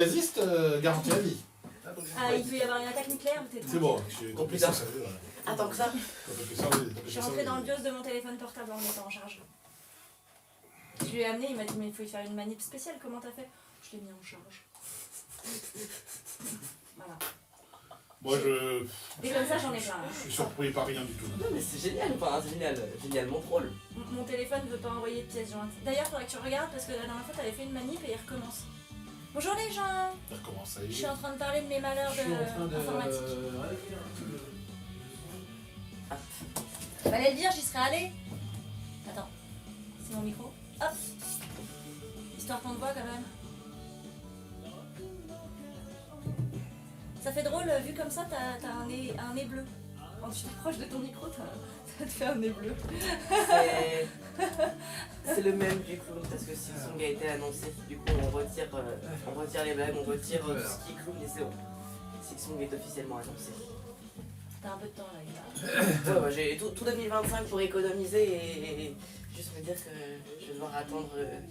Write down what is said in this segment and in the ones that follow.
Résiste, garantie à vie. Ah, il peut y avoir une attaque nucléaire peut-être. C'est bon, je suis Computer. Attends que ça. Je suis rentrée dans le BIOS de mon téléphone portable en le mettant en charge. Je lui ai amené, il m'a dit mais il faut y faire une manip spéciale, comment t'as fait? Je l'ai mis en charge. Voilà. Moi je. Et comme ça j'en ai plein. Je suis surpris par rien du tout. Non mais c'est génial, enfin génial mon troll. Mon téléphone ne veut pas envoyer de pièces jointes. D'ailleurs, faudrait que tu regardes parce que la dernière fois t'avais fait une manip et il recommence. Bonjour les gens. Ça recommence à Je y suis en train de parler de mes malheurs informatiques. Fallait le dire, j'y serais allée. Attends, c'est mon micro. Hop. Histoire qu'on te voit quand même. Ça fait drôle, vu comme ça, t'as un nez bleu. Quand tu t'approches de ton micro, ça te fait un nez bleu. C'est le même du coup, parce que Silksong a été annoncé. Du coup, on retire les blagues, on retire tout ce qui est clown et c'est bon. Silksong est officiellement annoncé. T'as un peu de temps là, Ouais, j'ai tout 2025 pour économiser et juste me dire que je vais devoir attendre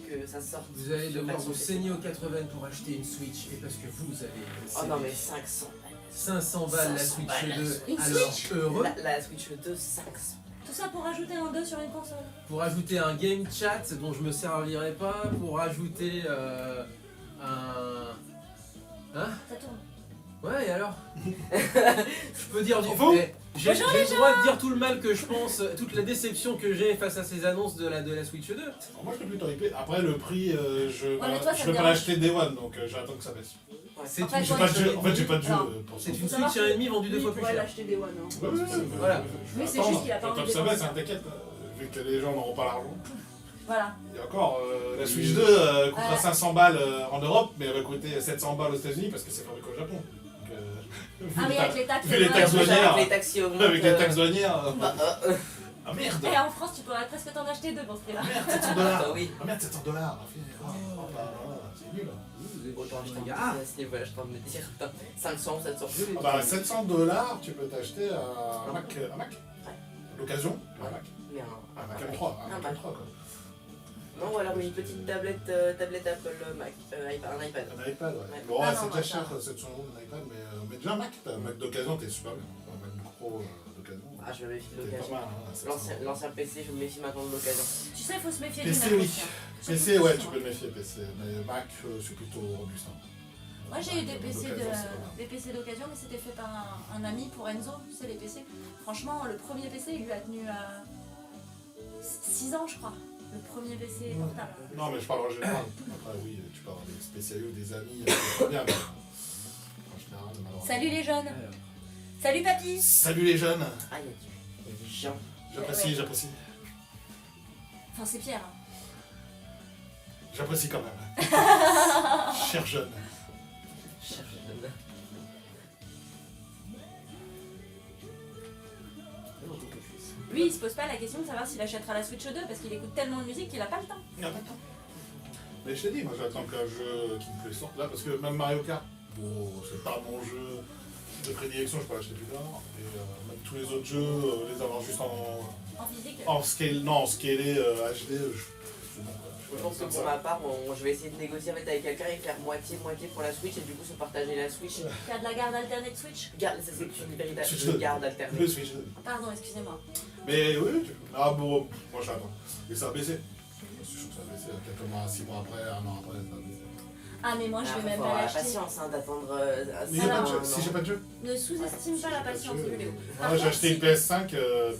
que ça sorte. Vous allez devoir vous saigner aux 80 pour acheter une Switch et parce que vous avez. Oh non mais 500. 500 balles la 500 Switch balles, 2. Une Alors heureux. La Switch 2, 500. Tout ça pour ajouter un 2 sur une console. Pour ajouter un game chat dont je me servirai pas. Pour ajouter un. Hein? Ça tourne. Ouais et alors? Je peux dire du Bravo. J'ai le droit de dire tout le mal que je pense, toute la déception que j'ai face à ces annonces de la Switch 2. Moi je peux plutôt hyper. Après le prix, je mais toi, ça peux te pas dérange. l'acheter Day One donc j'attends que ça baisse. C'est Après, une J'ai Ouais, pas de Switch jeu. En fait j'ai pas de jeu Alors, pour ça. C'est une Faut savoir Switch 1,5 vendue 2 Lui, fois il plus pourrait cher. l'acheter des One. Hein. Ouais, Voilà. Oui, c'est juste qu'il a pas Attends envie que de ça baisse, dépenser. hein, t'inquiète. Vu que les gens n'auront pas l'argent. Voilà. Et encore, la Switch 2 coûtera 500 balles en Europe, mais elle va coûter 700 balles aux États-Unis parce que c'est fabriqué au Japon. Donc, Ah oui, avec les taxes. vu les ouais. taxes douanières. Avec les taxis augmentent. avec les taxes douanières. Bah, Ah merde! Et en France, tu pourrais presque t'en acheter 2 pour ce prix-là. Ah merde, 700 bah oui. Ah merde, 700 dollars. C'est nul. Autant acheter un Ah. PC à ce niveau-là, je suis en train de me dire. 500, 700. Ah bah 700 dollars, tu peux t'acheter un Mac. L'occasion, un Mac. Mais Un Mac M3. Un Mac M3 quoi. Non, ou alors une petite tablette Apple Mac, un iPad. Un iPad, ouais. Ouais. Bon, Ah non, c'est bah, déjà ça. cher, 700 € un iPad, mais déjà un Mac. T'as un Mac d'occasion, t'es super bien. Un Mac Pro d'occasion. Ah, je me méfie de T'es pas l'occasion. mal, hein, 700 €. L'ancien PC, je me méfie maintenant de l'occasion. Tu sais, il faut se méfier du PC, Mac oui. aussi, hein. PC, ouais, tu peux le méfier, PC. Mais Mac, c'est plutôt robuste. Hein. Moi j'ai eu des Mac PC d'occasion, c'est pas mal. des PC d'occasion, mais c'était fait par un ami pour Enzo, tu sais les PC. Franchement, le premier PC il lui a tenu 6 ans je crois. Le premier PC portable. Non, mais je parle en général. Après, oui, tu peux avoir des spécialistes, des amis, c'est bien, mais en général, malheureusement. Salut les jeunes. Salut papy. Salut les jeunes. Ah, il y a du gens. J'apprécie, Ouais. j'apprécie. Enfin c'est Pierre. Hein. J'apprécie quand même. Cher jeune. Cherche. Lui il se pose pas la question de savoir s'il achètera la Switch 2 parce qu'il écoute tellement de musique qu'il a pas le temps. Il n'y a pas de temps. Mais je t'ai dit, moi j'attends qu'un jeu qui me plaît sorte là, parce que même Mario Kart, bon, c'est pas mon jeu de prédilection, je peux l'acheter plus tard. Et même tous les autres jeux, les avoir juste En physique. en scale, non, en scalé HD, c'est bon. Je pense que pour ma part, je vais essayer de négocier avec quelqu'un et faire moitié-moitié pour la Switch et du coup se partager la Switch. Tu as de la garde alternée de Switch. Garde, ça c'est une véritable Switch 2. garde Le alternée. Switch 2. Pardon, excusez-moi. Mais oui, ah bon, moi j'attends. Et ça a baissé. Je suis sûr que ça a baissé quelques mois, 6 mois après, 1 an après, ça a baissé. Ah mais moi je vais Ah, même faut pas avoir la l'acheter. patience hein, d'attendre. Mais j'ai pas de jeu, si j'ai pas de jeu. Ne sous-estime pas la patience de Léo. Moi j'ai acheté une PS5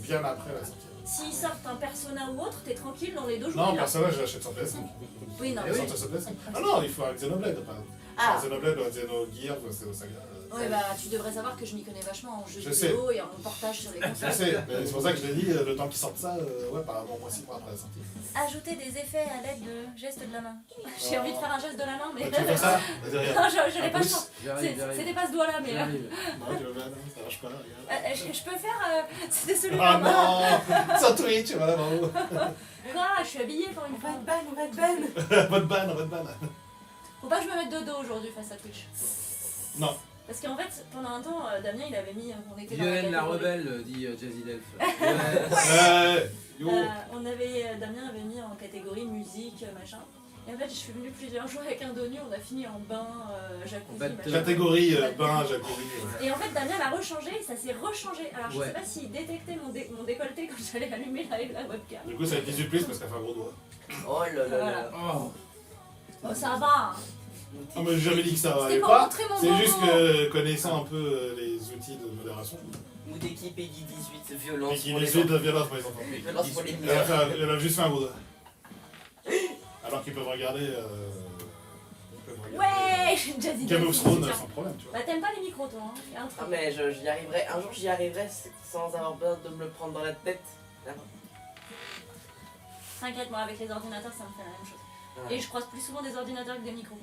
bien après la sortie. S'ils sortent un Persona ou autre, t'es tranquille dans les 2 jours. Non, là. personnage, je l'achète sur PS5. Oui, non. Il sort sur PS5. Ah non, il faut un Xenoblade, par exemple. Ah, Un Xenoblade ou un Xenogears, c'est au Saga. Ouais, bah tu devrais savoir que je m'y connais vachement en jeux Je vidéo et en portage sur les Je consoles. sais, mais c'est pour ça que je l'ai dit, le temps qu'ils sortent ça, ouais, par rapport moi 6 mois après la sortie. Ajouter des effets à l'aide de gestes de la main. J'ai envie de faire un geste de la main, mais. Tu veux faire ça Vas-y, regarde. Non, je n'ai pas le pouce. temps. J'arrive. C'était pas ce doigt-là, mais. J'arrive. Non, tu veux faire, non, ça marche pas, regarde. Je peux faire. C'était celui de Ah la main. non Sur Twitch, voilà, bravo. Quoi Je suis habillée pour une on va fois. être ban, on va être ban. Votre ban, votre ban. Faut pas que je me mette de dos aujourd'hui face à Twitch. Non. Parce qu'en fait, pendant un temps, Damien il avait mis. On était dans Violaine la catégorie. rebelle, dit Jazzy Delph. Yo Damien avait mis en catégorie musique, machin. Et en fait, je suis venue plusieurs jours avec un dos nu, on a fini en bain, jacuzzi, Bah, machin. Catégorie Bah, bain, jacuzzi. Ouais. Et en fait, Damien l'a rechangé, ça s'est rechangé. Alors, je Ouais. sais pas s'il détectait mon décolleté quand j'allais allumer la webcam. Du coup, ça va être 18 plus parce qu'elle fait un gros doigt. Oh là là Voilà. là. Oh, Oh, ça va. Ah, mais j'ai jamais dit que ça C'était allait pour pas. montrer mon C'est bobo. juste que connaissant un peu les outils de modération, Moudeki Peggy 18, et violence qui pour les essaie de enfants. violence pour les enfants. Violence pour les Elle a, mineurs. elle a juste fait un gros doigt. Alors qu'ils peuvent regarder. Ils peuvent regarder Ouais, j'ai déjà dit. Game of tiens. Thrones sans problème, tu vois. Bah, t'aimes pas les micros, toi, hein. Y a un Ah truc. mais j'y arriverai, un jour j'y arriverai sans avoir peur de me le prendre dans la tête. Ah, T'inquiète, moi, avec les ordinateurs, ça me fait la même chose. ouais. Et je croise plus souvent des ordinateurs que des micros.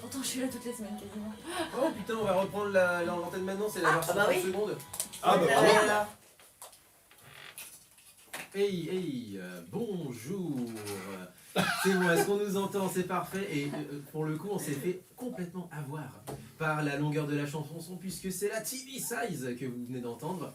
Pourtant, je suis là toutes les semaines quasiment. oh putain, on va reprendre l'antenne maintenant, c'est la version bah 30 oui. secondes. Ah bah Oh là bravo. là là. Hey, hey, bonjour. C'est bon, est-ce qu'on nous entend? C'est parfait. Et pour le coup, on s'est fait complètement avoir par la longueur de la chanson, puisque c'est la TV Size que vous venez d'entendre.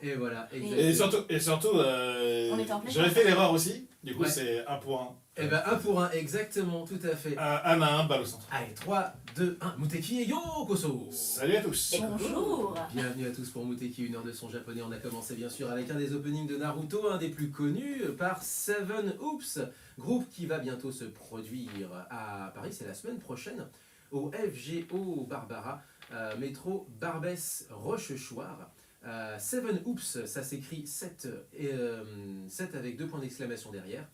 Et voilà, exactement. Et surtout, On était en plein j'avais fait l'erreur aussi. Du coup, Ouais. c'est un point. Et ben 1 pour 1, exactement, tout à fait. Un à un, balle au centre. Allez, 3, 2, 1, Muteki et Yokoso. Salut à tous. Bonjour. Bienvenue à tous pour Muteki, une heure de son japonais. On a commencé bien sûr avec un des openings de Naruto, un des plus connus, par Seven Oops, groupe qui va bientôt se produire à Paris, c'est la semaine prochaine, au FGO Barbara, métro Barbès Rochechouart. Seven Oops, ça s'écrit 7, 7 avec 2 points d'exclamation derrière.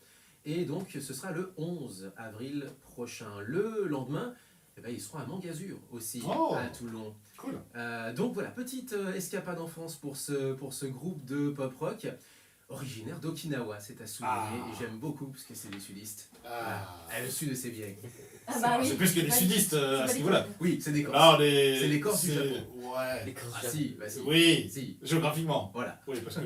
Et donc ce sera le 11 avril prochain. Le lendemain, eh ben, ils seront à Mangazur aussi, Oh. à Toulon. Cool. Donc voilà, petite escapade en France pour ce groupe de pop rock originaire d'Okinawa, c'est à souligner. Ah. Et j'aime beaucoup parce que c'est des sudistes. Ah. Le sud c'est bien. Ah bah oui. C'est plus que des Bah, sudistes à bah, ce niveau-là. Oui, c'est des Corses. Alors, les... C'est les Corses du c'est- Japon. Ouais. Les corps Ah du si, bah si. Oui. Si, Géographiquement. voilà. Oui, parce que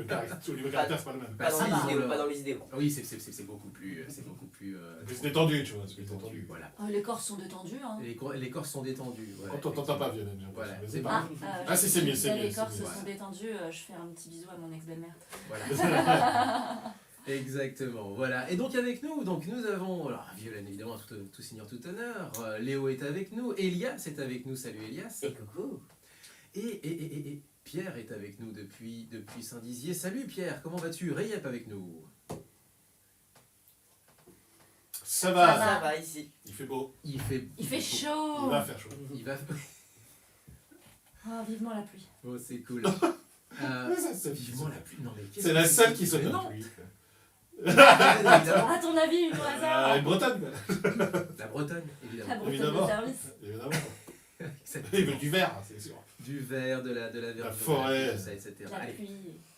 au niveau caractère, c'est pas le même. Bah, Pas dans si, les ils ont idéaux, le- pas dans les idéaux. Oui, c'est beaucoup plus... C'est beaucoup plus... C'est détendu, tu vois. C'est détendu, détendu. voilà. Oh, les corps sont détendus, hein. Les Corses sont détendus. Voilà, On t'entend pas, Violaine. j'ai Voilà, l'impression. c'est Mais pas- Ah, si, c'est mieux, c'est mieux, Les c'est corps se mieux. sont détendus, je fais un petit bisou à mon ex-belle-mère. Voilà. Exactement, voilà. Et donc avec nous, nous avons, alors Violaine évidemment, tout seigneur, tout honneur, Léo est avec nous, Elias est avec nous, salut Elias. Et coucou. Et Pierre est avec nous depuis Saint-Dizier. Salut Pierre, comment vas-tu? Rayep avec nous. Ça Ça va. va. Ça va ici. Il fait beau. Il fait Il chaud. Il va faire chaud. Il va... Oh, vivement la pluie. Oh, c'est cool. Vivement la pluie. Non, mais qu'est-ce C'est la que seule qui se Mais donne. non. Oui. Évidemment. À ton avis, au hasard. Une Bretagne, quoi. La Bretagne, La évidemment. Bretagne de Évidemment. service. Évidemment. Ils veulent du vert, c'est sûr. Du verre, de la verdure, forêt. tout ça, etc. La Allez. pluie.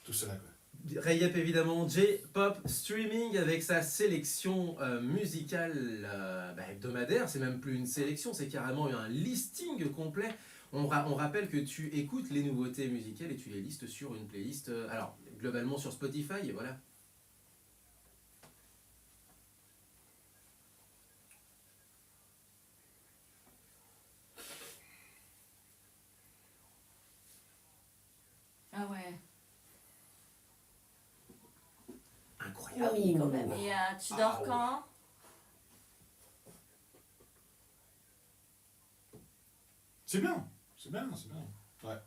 Tout cela, quoi. Rayep évidemment, J-Pop Streaming avec sa sélection musicale hebdomadaire, c'est même plus une sélection, c'est carrément un listing complet. On rappelle que tu écoutes les nouveautés musicales et tu les listes sur une playlist, alors globalement sur Spotify, et voilà. Ah ouais. Incroyable. Ah oui, quand même. Et tu dors quand? C'est bien. C'est bien, c'est bien. Ouais.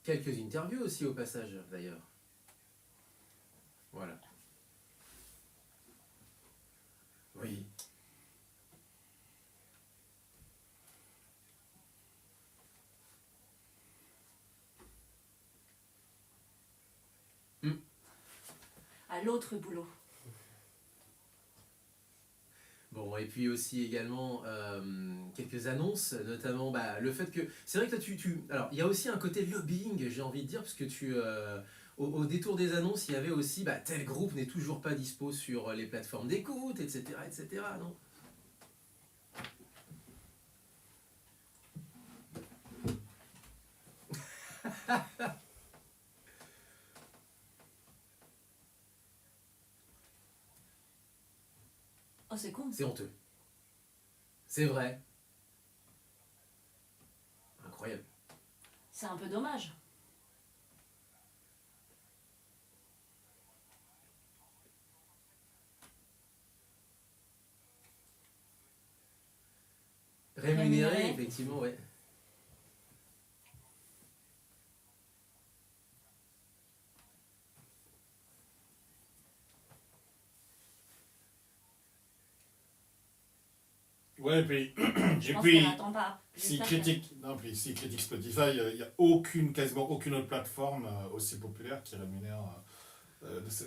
Quelques interviews aussi au passage d'ailleurs. Voilà. Oui. À l'autre boulot. Bon, et puis aussi également quelques annonces, notamment le fait que... C'est vrai que toi, alors, il y a aussi un côté lobbying, j'ai envie de dire, parce que au détour des annonces, il y avait aussi, tel groupe n'est toujours pas dispo sur les plateformes d'écoute, etc., etc., non? Oh, c'est con. C'est honteux. C'est vrai. c'est un peu dommage. Rémunéré, effectivement, ouais. Ouais, et puis, Je et pense puis qu'elle n'attend pas. s'ils J'espère qu'elle- critiquent, non, puis s'ils critiquent Spotify, il n'y a quasiment aucune autre plateforme aussi populaire qui rémunère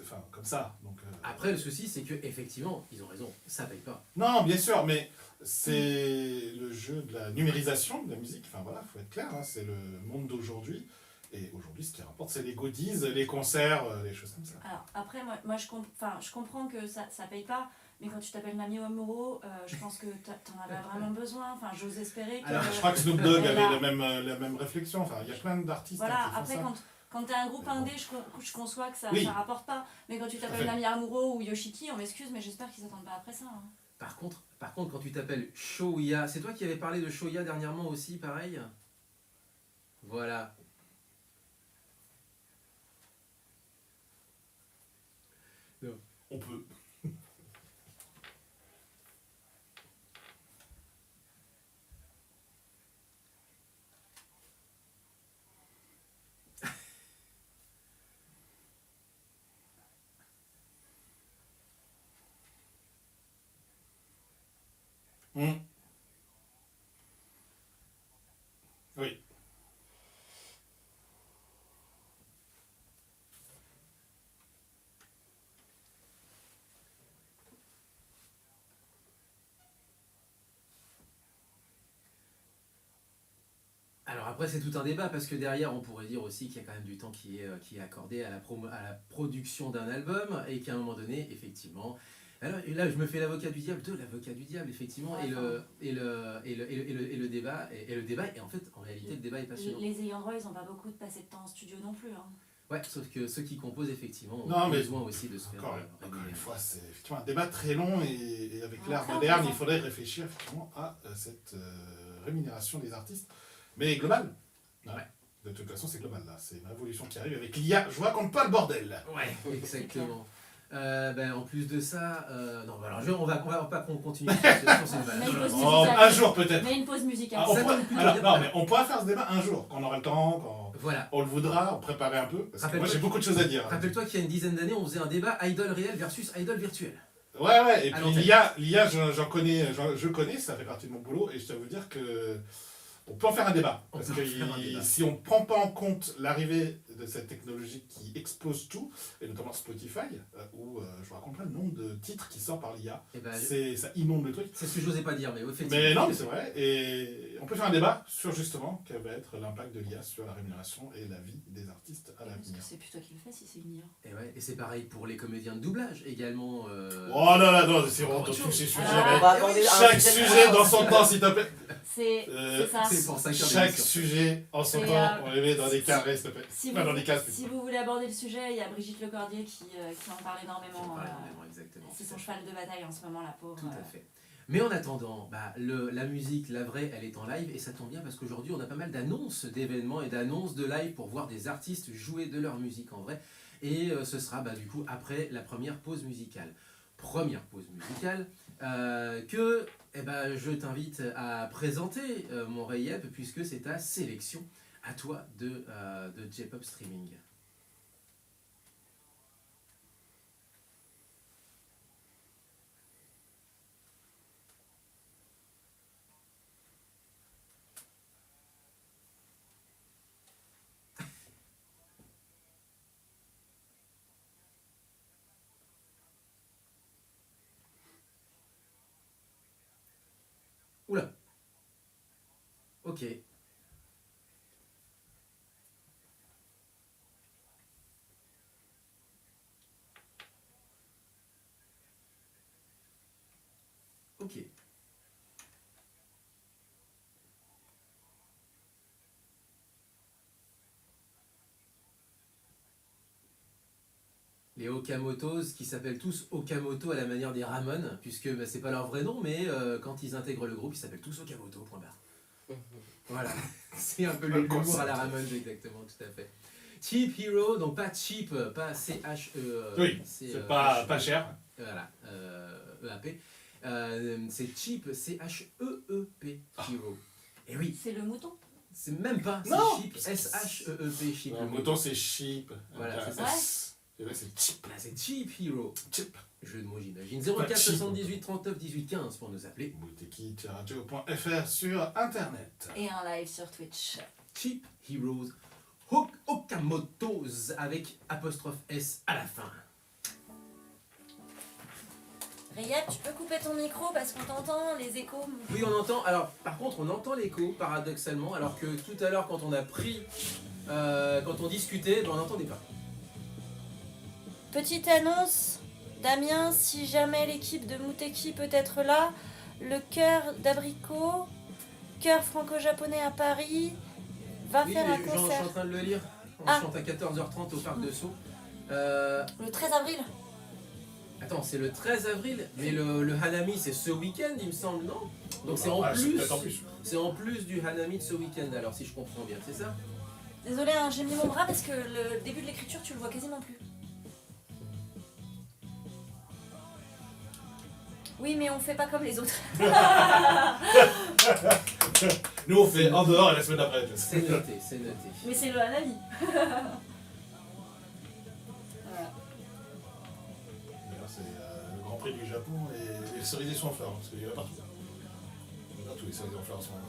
enfin, comme ça. Donc, Après, le souci, c'est que effectivement, ils ont raison, ça paye pas. non, bien sûr, mais c'est le jeu de la numérisation de la musique. Enfin voilà, faut être clair, hein, c'est le monde d'aujourd'hui. Et aujourd'hui, ce qui rapporte, c'est les goodies, les concerts, les choses comme ça. Alors après, moi je comprends que ça paye pas, mais quand tu t'appelles Nami Omuro, je pense que t'en avais vraiment besoin. Enfin, j'ose espérer que. Alors, Je crois que Snoop Dogg elle avait a- la même réflexion. Enfin, il y a plein d'artistes Voilà, qui font après ça. quand t'es un groupe indé, je conçois que ça, Oui. ça rapporte pas. Mais quand tu Tout à t'appelles fait. Nami Amuro ou Yoshiki, on m'excuse, mais j'espère qu'ils s'attendent pas après ça. Hein. Par contre, quand tu t'appelles Shoya, c'est toi qui avais parlé de Shoya dernièrement aussi, pareil. Voilà. On peut. Hmm. Oui. Alors après, c'est tout un débat parce que derrière, on pourrait dire aussi qu'il y a quand même du temps qui est accordé à à la production d'un album et qu'à un moment donné, effectivement. Alors et là, je me fais l'avocat du diable, effectivement, Ouais, et le débat, et en fait, en réalité, le débat est passionnant. Les ayants droit, ils ont pas beaucoup de passer de temps en studio non plus. Hein. Ouais, sauf que ceux qui composent, effectivement, Non, ont mais besoin aussi de se faire Encore rémunérer. une fois, c'est effectivement un débat très long et avec Ah, l'art très moderne, intéressant. il faudrait réfléchir effectivement à cette rémunération des artistes. Mais global. Ouais. De toute façon, c'est global là. C'est une révolution qui arrive avec l'IA. Je vous raconte pas le bordel. Ouais, exactement. En plus de ça, non, bah alors on va pas qu'on continue sur cette Mais une vague. pause Oh, musicale. un jour peut-être. Mais une pause musicale. Ah, on Ça pourra- tombe plus alors, bien. non, mais on pourra faire ce débat un jour, quand on aura le temps, quand Voilà. on le voudra, on préparer un peu. Parce que moi, Rappelle-toi j'ai beaucoup de choses à dire. Rappelle-toi qu'il y a une dizaine d'années, on faisait un débat idol réel versus idol virtuel. Ouais, et À puis l'antenne. l'IA, je connais, ça fait partie de mon boulot, et je tiens à vous dire que on peut en faire un débat. On Parce peut que en faire un débat. si on ne prend pas en compte l'arrivée de cette technologie qui explose tout, et notamment Spotify, où je vous raconterai le nombre de titres qui sortent par l'IA, Et ben, ça inonde le truc. c'est ce que j'osais pas dire, mais effectivement. Mais non, mais c'est vrai, et on peut faire un débat sur justement quel va être l'impact de l'IA sur la rémunération et la vie des artistes à Parce que l'avenir. c'est plutôt qui le fait si c'est une IA. Et, ouais, et c'est pareil pour les comédiens de doublage également. Oh là là, non, c'est vraiment Encore dans tous autre ces chose. sujets. Ah, mais On va aborder un chaque sujet dans son temps, s'il te plaît. C'est ça. C'est pour 5 heures Chaque d'émission. sujet en son Et, temps, on les met dans des carrés, s'il te plaît. Si Enfin, vous, dans des cases. si vous voulez aborder le sujet, il y a Brigitte Lecordier qui en parle énormément. Exactement. C'est son cheval de bataille en ce moment, la pauvre. Tout à fait. Mais en attendant, la musique, la vraie, elle est en live et ça tombe bien parce qu'aujourd'hui on a pas mal d'annonces d'événements et d'annonces de live pour voir des artistes jouer de leur musique en vrai. Et ce sera du coup après la première pause musicale. Première pause musicale que je t'invite à présenter mon Rayep puisque c'est ta sélection à toi de J-Pop Streaming. Oula. Ok. Ok. Les Okamotos qui s'appellent tous Okamoto à la manière des Ramones, puisque c'est pas leur vrai nom, mais quand ils intègrent le groupe, ils s'appellent tous Okamoto, point barre. Voilà, c'est un peu l'humour à la Ramones, exactement, tout à fait. Cheap Hero, donc pas cheap, pas C-H-E. Oui, c'est pas cher. Voilà, E-A-P. C'est cheap, C-H-E-E-P, Hero. Et oui, C'est le mouton. c'est même pas, Non. c'est cheap, S-H-E-E-P, cheap. Le mouton c'est cheap. Voilà, Donc, c'est ça. Et là c'est cheap. Là, c'est Cheap Hero. Cheap. Jeu de mots, j'imagine. Pas 04 cheap. 78 39 18 15 pour nous appeler. Bouteki-radio.fr sur internet. Et un live sur Twitch. Cheap Heroes Okamotos avec apostrophe S à la fin. Rayette, tu peux couper ton micro parce qu'on t'entend, les échos. Oui, on entend. Alors, par contre, on entend l'écho, paradoxalement, alors que tout à l'heure, quand on a pris. Quand on discutait, ben, on n'entendait pas. Petite annonce, Damien, si jamais l'équipe de Muteki peut être là, le chœur d'Abricot, chœur franco-japonais à Paris, va Oui, faire un mais je suis concert en train de le lire. On Ah. chante à 14h30 au parc de Sceaux. le 13 avril. Attends, c'est le 13 avril, mais le Hanami c'est ce week-end, il me semble, non? Donc c'est en Ouais, plus. peut-être en plus. C'est en plus du Hanami de ce week-end, alors si je comprends bien, c'est ça? Désolée, hein, j'ai mis mon bras parce que le début de l'écriture, tu le vois quasiment plus. Oui, mais on fait pas comme les autres. Nous on fait en dehors et la semaine d'après. C'est noté, c'est noté. Mais c'est le Hanami. Voilà. D'ailleurs, c'est le Grand Prix du Japon et les cerisiers sont en fleurs, parce qu'il y en a partout. Il y en a tous les cerisiers en fleurs en ce moment.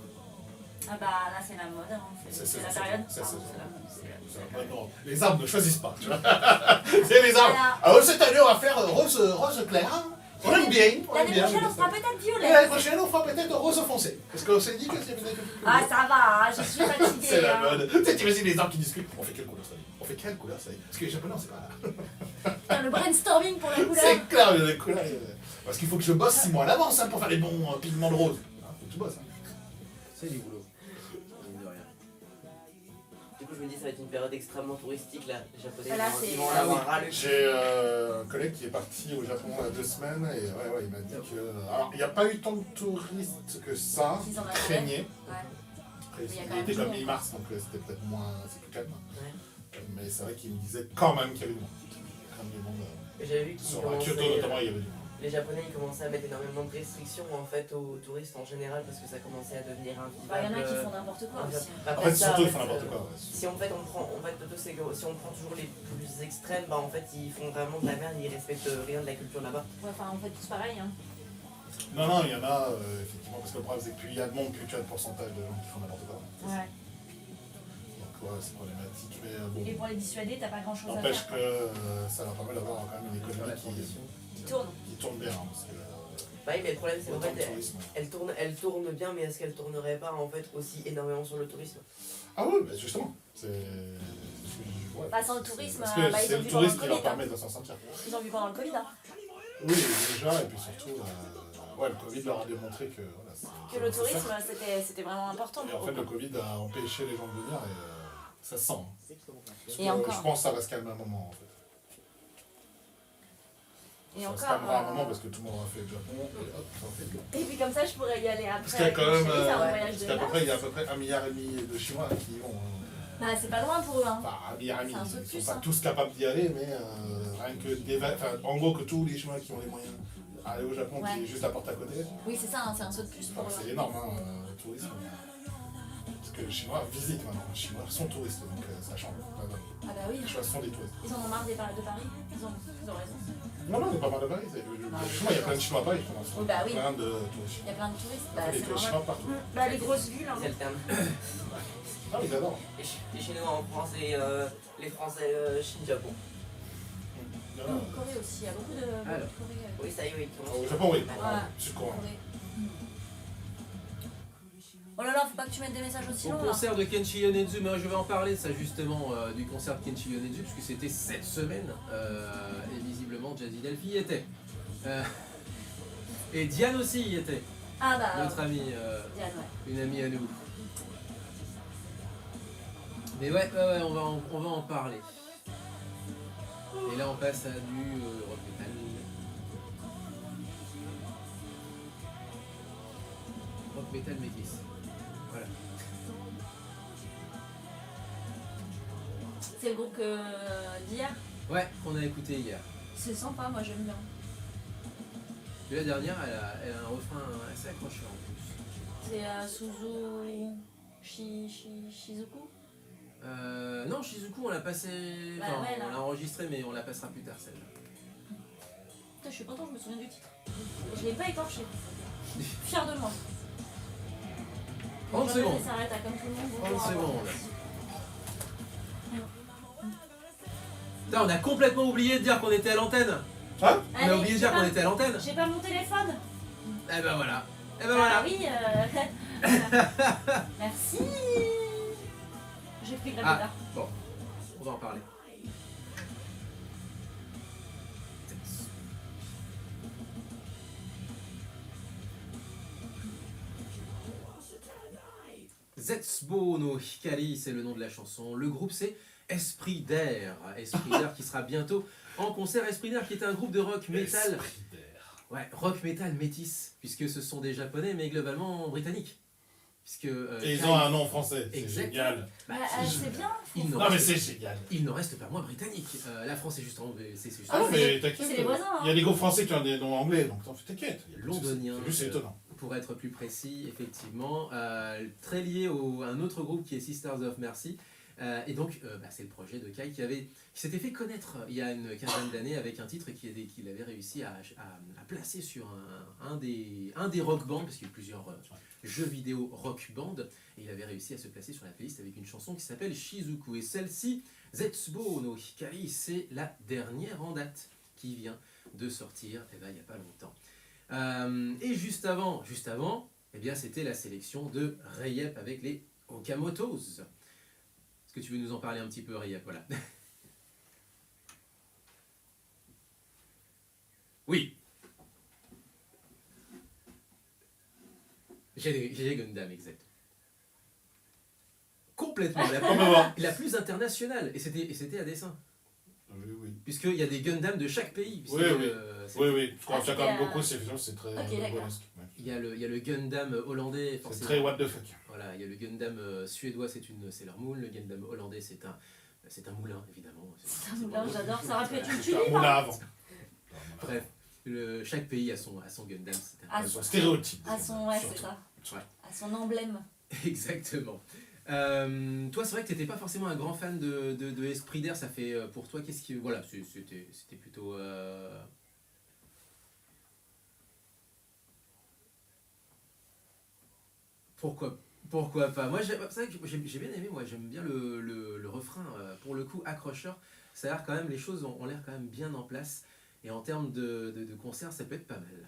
Ah bah là, c'est la mode. Hein. C'est la période. C'est Pardon, saison. c'est la mode, c'est la période. Non, les arbres ne choisissent pas, tu vois. C'est les arbres. Voilà. Alors cette année, on va faire rose clair. On aime bien. On aime L'année bien. prochaine, on fera peut-être Et violet. l'année prochaine, on fera peut-être rose foncé. Parce qu'on s'est dit que c'était peut-être plus. Ah, ça va, hein, je suis fatiguée. C'est la hein. mode. Tu sais, t'imagines les arbres qui discutent. On fait quelle couleur ça y est? On fait quelle couleur ça y est? Parce que les japonais, on sait pas. Putain, le brainstorming pour la couleur. C'est clair, il y a des couleurs. Parce qu'il faut que je bosse 6 mois à l'avance hein, pour faire les bons pigments de rose. Faut que tu bosses. Hein. C'est du boulot. Mine de rien. Du coup, je me dis, ça va être une période extrêmement touristique là. Les Japonais Voilà, ils c'est- vont en Ah avoir ras le cul. J'ai un collègue qui est parti au Japon il y a 2 semaines et ouais, il m'a dit que. Alors, il n'y a pas eu tant de touristes que ça. Qu'ils en Ils avaient. craignaient. Ouais. Après, il y a il quand même était du comme monde. mi-mars, donc c'était peut-être moins. C'est plus calme. Ouais. Mais c'est vrai qu'il me disait quand même qu'il y avait du monde. Quand même du monde. Et j'avais vu qu'ils Sur Kyoto notamment, il y avait du monde. les Japonais ils commençaient à mettre énormément de restrictions en fait aux touristes en général parce que ça commençait à devenir invivable. Bah, il y en a qui font n'importe quoi aussi. En fait, surtout, ils font n'importe quoi. Ouais. Si en fait on prend, en fait, Toto, c'est que si on prend toujours les plus extrêmes, bah en fait ils font vraiment de la merde, ils respectent rien de la culture là-bas. Ouais, enfin, on fait tous pareil. Hein. Non, il y en a, effectivement, parce que le problème, c'est que plus il y a de monde, plus tu as de pourcentage de gens qui font n'importe quoi. Ouais. Donc, ouais, c'est problématique, mais bon. Et pour les dissuader, t'as pas grand chose à N'empêche faire. que ça leur permet d'avoir quand même une Faire la économie transition. Qui tourne. qui tourne bien. Hein, parce que, Bah oui, mais le problème c'est qu'en autant de fait tourisme. elle tourne bien, mais est-ce qu'elle tournerait pas en fait aussi énormément sur le tourisme? Ah oui, bah justement. C'est. Ouais, Bah, sans le tourisme, parce que bah, ils c'est ont le vu tourisme pendant qui le leur Covid, permet de s'en sortir. Ils ont vu pendant le Covid. Hein. Oui, déjà, et puis surtout, ouais, le Covid leur a démontré que. Voilà, Que le tourisme, c'était vraiment important. Et en fait, le Covid a empêché les gens de venir et ça se sent. Hein. Parce Et que encore. Je pense que ça va se calmer un moment en fait. Et Ça se encore. calmera un moment parce que tout le monde aura fait le Japon et hop, ça en fait le. Et puis comme ça, je pourrais y aller après. Parce qu'il y a quand même. C'est un voyage Parce de qu'à peu masse. près, il y a à peu près 1,5 milliard de Chinois qui y vont. Hein. Bah, c'est pas loin pour eux. Hein. Enfin, 1,5 milliard, C'est un peu ils plus, sont pas hein. tous capables d'y aller, mais rien que enfin, en gros que tous les Chinois qui ont les moyens aller au Japon, Ouais. qui est juste la porte à côté, Oui, c'est ça, hein, c'est un saut de plus pour enfin, eux. c'est énorme hein, le tourisme. Parce que les Chinois visitent maintenant, les Chinois sont touristes, donc ça change. Ah bah oui, Les Chinois sont des touristes. ils en ont marre de Paris. Ils ont raison. Non, il n'y a pas mal de Paris. Chinois, il y a plein de Chinois à Paris, je pense. Oui, bah oui. Plein de touristes. Il y a plein de touristes. Il y Bah, a des c'est touristes normal. chinois partout. Bah, les grosses villes. Hein. Ils alternent. Ah, ils adorent. Les Chinois en France et les Français Chine-Japon. Il y en a. Corée aussi, il y a beaucoup de Alors. Corée. Oui, ça y est, oui. Au Japon, oui. Ouais. Sud-coréen. Corée. Oh là là, faut pas que tu mettes des messages aussi Au longs là. concert de Kenshi Yonezu, mais je vais en parler ça justement du concert de Kenshi Yonezu, puisque c'était cette semaine, et visiblement Jazzy Delphi y était. Et Diane aussi y était, Ah bah, notre amie, Diane, ouais. une amie à nous. Mais ouais, on va en parler. Et là on passe à du rock metal. Rock metal métis. Voilà. C'est le groupe d'hier. Ouais, qu'on a écouté hier. C'est sympa, moi j'aime bien. Et la dernière, elle a un refrain assez accrocheur en plus. C'est Shizuku. Non, Shizuku, on l'a passé. Bah Enfin, ouais, là. on l'a enregistré, mais on la passera plus tard celle-là. Putain, je suis content, je me souviens du titre. Je l'ai pas écorché. Fier de moi. 30 secondes. Ça s'arrête à comme tout le monde. 30 bonjour, au revoir. secondes. Putain, on a complètement oublié de dire qu'on était à l'antenne. Hein? On a Allez, oublié de dire qu'on était à l'antenne. J'ai pas mon téléphone. Eh ben voilà. Eh ben Ah voilà. oui, merci. J'ai pris Ah, Gravita. bon, on va en parler. Zetsubo no Hikari, c'est le nom de la chanson. Le groupe, c'est Esprit d'Air. Esprit d'Air qui sera bientôt en concert. Esprit d'Air qui est un groupe de rock metal. Esprit d'air. Ouais, rock metal métis, puisque ce sont des japonais, mais globalement britanniques. Puisque, Et ils Kai- ont un nom français, c'est Exact. génial. bah, C'est bien. il n'en Non mais reste- c'est génial. il n'en reste pas moins britannique. La France est juste en... c'est juste Ah non c'est- mais t'inquiète. c'est les voisins, hein. Il y a des groupes français qui ont des noms anglais, donc t'inquiète. Il y a pas de souci. Londonien. C'est juste étonnant. Pour être plus précis, effectivement, très lié à un autre groupe qui est Sisters of Mercy. Et donc, c'est le projet de Kai qui s'était fait connaître il y a une quinzaine d'années avec un titre qu'il avait réussi à placer sur un des rock bands, parce qu'il y a eu plusieurs jeux vidéo rock band, et il avait réussi à se placer sur la playlist avec une chanson qui s'appelle Shizuku. Et celle-ci, Zetsubo no Hikari, c'est la dernière en date qui vient de sortir il n'y a pas longtemps. Et juste avant, eh bien, c'était la sélection de Rayep avec les Okamotos. Est-ce que tu veux nous en parler un petit peu, Rayep? Voilà. Oui. J'ai des Gundam, exact. Complètement. La plus internationale. Et c'était à dessein. Oui, oui. Puisqu'il y a des Gundam de chaque pays. Oui, oui. Oui, oui. Je crois Ah, que ça quand même c'est, beaucoup, c'est très ok, d'accord. bonesque. Ouais. Il y a le Gundam hollandais, C'est forcément. très what the fuck. Voilà, il y a le Gundam suédois, c'est Sailor Moon. Le Gundam hollandais, c'est un moulin, évidemment. C'est un moulin, j'adore. Ça aurait pu être une C'est un tulipe. moulin hein. avant. Bref, chaque pays a son Gundam. C'est Ah, intéressant. Stéréotype. À son, ouais, c'est surtout. ça. Ouais. À son emblème. Exactement. Toi, c'est vrai que tu n'étais pas forcément un grand fan de Esprit d'Air. Ça fait pour toi, qu'est-ce qui. Voilà, c'était plutôt. Pourquoi pas? Moi, c'est vrai que j'ai bien aimé. Moi, j'aime bien le refrain. Pour le coup, accrocheur. Ça a l'air quand même, les choses ont l'air quand même bien en place. Et en termes de concert, ça peut être pas mal.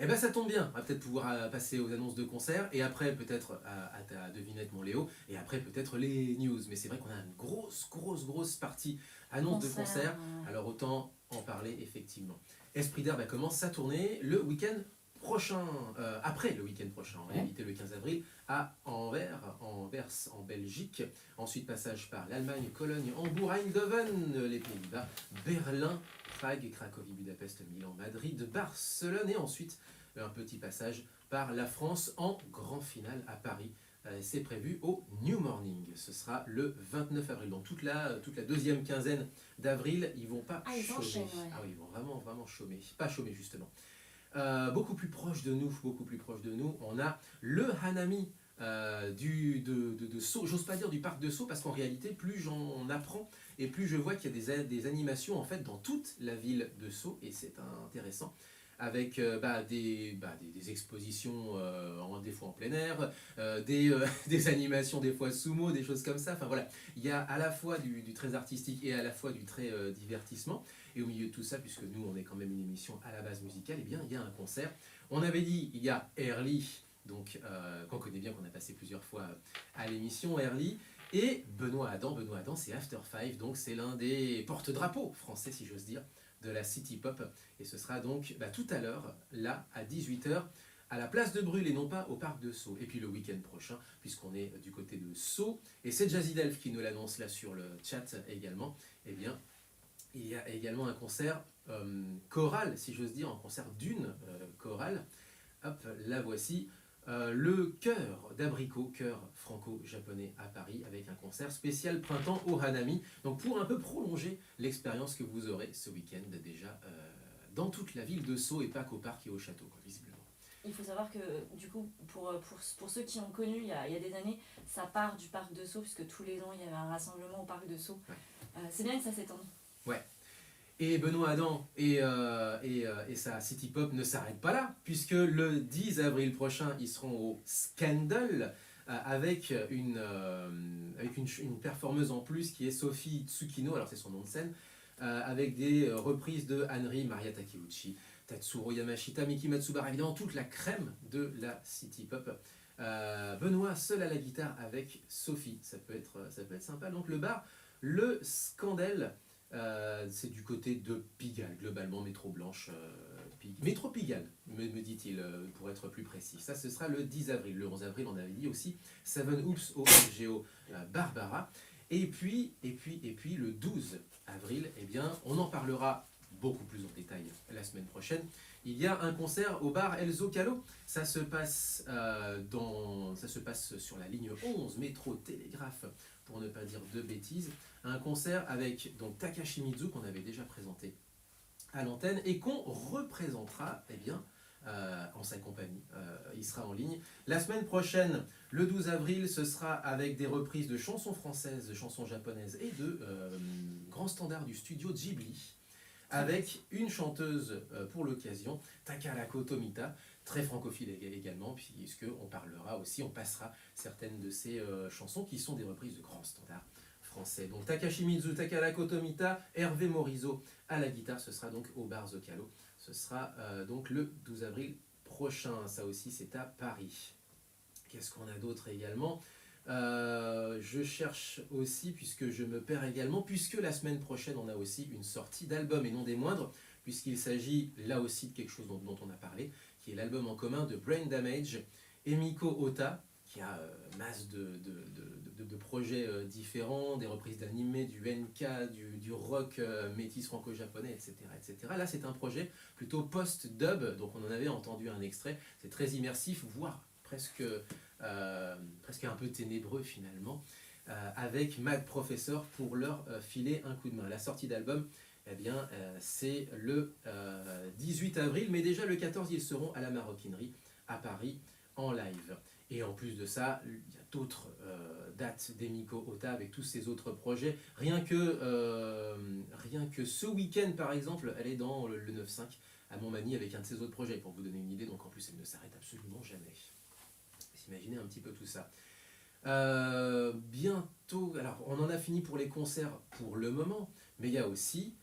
Eh ben ça tombe bien, on va peut-être pouvoir passer aux annonces de concert et après peut-être à ta devinette mon Léo et après peut-être les news. Mais c'est vrai qu'on a une grosse partie annonces de concert, alors autant en parler effectivement. Esprit d'Air commence sa tournée le week-end prochain, après le week-end prochain, en réalité le 15 avril, à Anvers, en Belgique. Ensuite passage par l'Allemagne, Cologne, Hambourg, Eindhoven, les Pays-Bas, Berlin, Prague, Cracovie, Budapest, Milan, Madrid, Barcelone et ensuite un petit passage par la France en grand finale à Paris. C'est prévu au New Morning. Ce sera le 29 avril. Donc toute la deuxième quinzaine d'avril, ils vont pas ils chômer. enchaînent, ouais. Ah oui, ils vont vraiment chômer. Pas chômer justement. Beaucoup plus proche de nous, on a le Hanami de Sceaux. J'ose pas dire du parc de Sceaux parce qu'en réalité, plus j'en apprends et plus je vois qu'il y a des animations en fait dans toute la ville de Sceaux et c'est intéressant. Avec des expositions des fois en plein air, des animations des fois sumo, des choses comme ça. Enfin voilà, il y a à la fois du très artistique et à la fois du très divertissement. Et au milieu de tout ça, puisque nous on est quand même une émission à la base musicale, eh bien il y a un concert. On avait dit il y a Airly, donc qu'on connaît bien, qu'on a passé plusieurs fois à l'émission Airly. Et Benoît Adam c'est After Five, donc c'est l'un des porte-drapeaux français si j'ose dire de la City Pop et ce sera donc tout à l'heure là à 18h à la place de Brûle et non pas au parc de Sceaux. Et puis le week-end prochain puisqu'on est du côté de Sceaux et c'est Jazzy Delph qui nous l'annonce là sur le chat également, eh bien Il y a également un concert choral, si j'ose dire, un concert d'une chorale. Hop, la voici. Le chœur d'Abricot, chœur franco-japonais à Paris, avec un concert spécial printemps au Hanami. Donc pour un peu prolonger l'expérience que vous aurez ce week-end déjà dans toute la ville de Sceaux et pas qu'au parc et au château, quoi, visiblement. Il faut savoir que du coup, pour ceux qui ont connu il y a des années, ça part du parc de Sceaux, puisque tous les ans il y avait un rassemblement au parc de Sceaux. Ouais. C'est bien que ça s'étende. Ouais. Et Benoît Adam et sa City Pop ne s'arrêtent pas là, puisque le 10 avril prochain, ils seront au Scandal avec une performeuse en plus qui est Sophie Tsukino, alors c'est son nom de scène, avec des reprises de Henry, Maria Takeuchi, Tatsuro Yamashita, Miki Matsubara, évidemment toute la crème de la City Pop. Benoît seul à la guitare avec Sophie, ça peut être sympa. Donc le bar, le Scandal. C'est du côté de Pigalle, globalement, métro Blanche, métro Pigalle, me dit-il, pour être plus précis. Ça, ce sera le 10 avril. Le 11 avril, on avait dit aussi Seven Oops au LGO Barbara. Et puis, le 12 avril, eh bien, on en parlera beaucoup plus en détail la semaine prochaine. Il y a un concert au bar El Zocalo. Ça se passe sur la ligne 11, métro Télégraphe, pour ne pas dire de bêtises. Un concert avec donc Takashi Mizu qu'on avait déjà présenté à l'antenne et qu'on représentera eh bien, en sa compagnie. Il sera en ligne. La semaine prochaine, le 12 avril, ce sera avec des reprises de chansons françaises, de chansons japonaises et de grands standards du studio Ghibli, avec une chanteuse pour l'occasion, Takarako Tomita, très francophile également, puisqu'on passera certaines de ses chansons qui sont des reprises de grands standards français. Donc Takashi Mizu, Takarako Tomita, Hervé Morisot à la guitare, ce sera donc au bar Zocalo. Ce sera donc le 12 avril prochain, ça aussi c'est à Paris. Qu'est-ce qu'on a d'autre également ? Je cherche aussi, puisque je me perds également, puisque la semaine prochaine on a aussi une sortie d'album et non des moindres, puisqu'il s'agit là aussi de quelque chose dont on a parlé, qui est l'album en commun de Brain Damage et Miko Ota, qui a masse de projets différents, des reprises d'animés, du NK, du rock métis franco-japonais, etc., etc. Là, c'est un projet plutôt post-dub, donc on en avait entendu un extrait. C'est très immersif, voire presque un peu ténébreux finalement, avec Mad Professor pour leur filer un coup de main. La sortie d'album, eh bien, c'est le 18 avril, mais déjà le 14, ils seront à la Maroquinerie à Paris en live. Et en plus de ça, il y a d'autres dates d'Emiko Ota avec tous ses autres projets. Rien que ce week-end, par exemple, elle est dans le 9-5 à Montmagny avec un de ses autres projets, pour vous donner une idée. Donc en plus, elle ne s'arrête absolument jamais. Vous imaginez un petit peu tout ça. Bientôt, alors on en a fini pour les concerts pour le moment, mais il y a aussi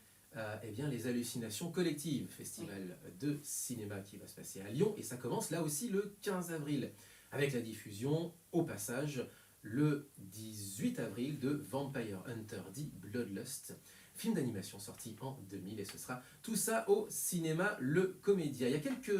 eh bien, les hallucinations collectives, festival de cinéma qui va se passer à Lyon, et ça commence là aussi le 15 avril. Avec la diffusion, au passage, le 18 avril de Vampire Hunter dit Bloodlust, film d'animation sorti en 2000, et ce sera tout ça au cinéma Le Comédia. Il y a quelques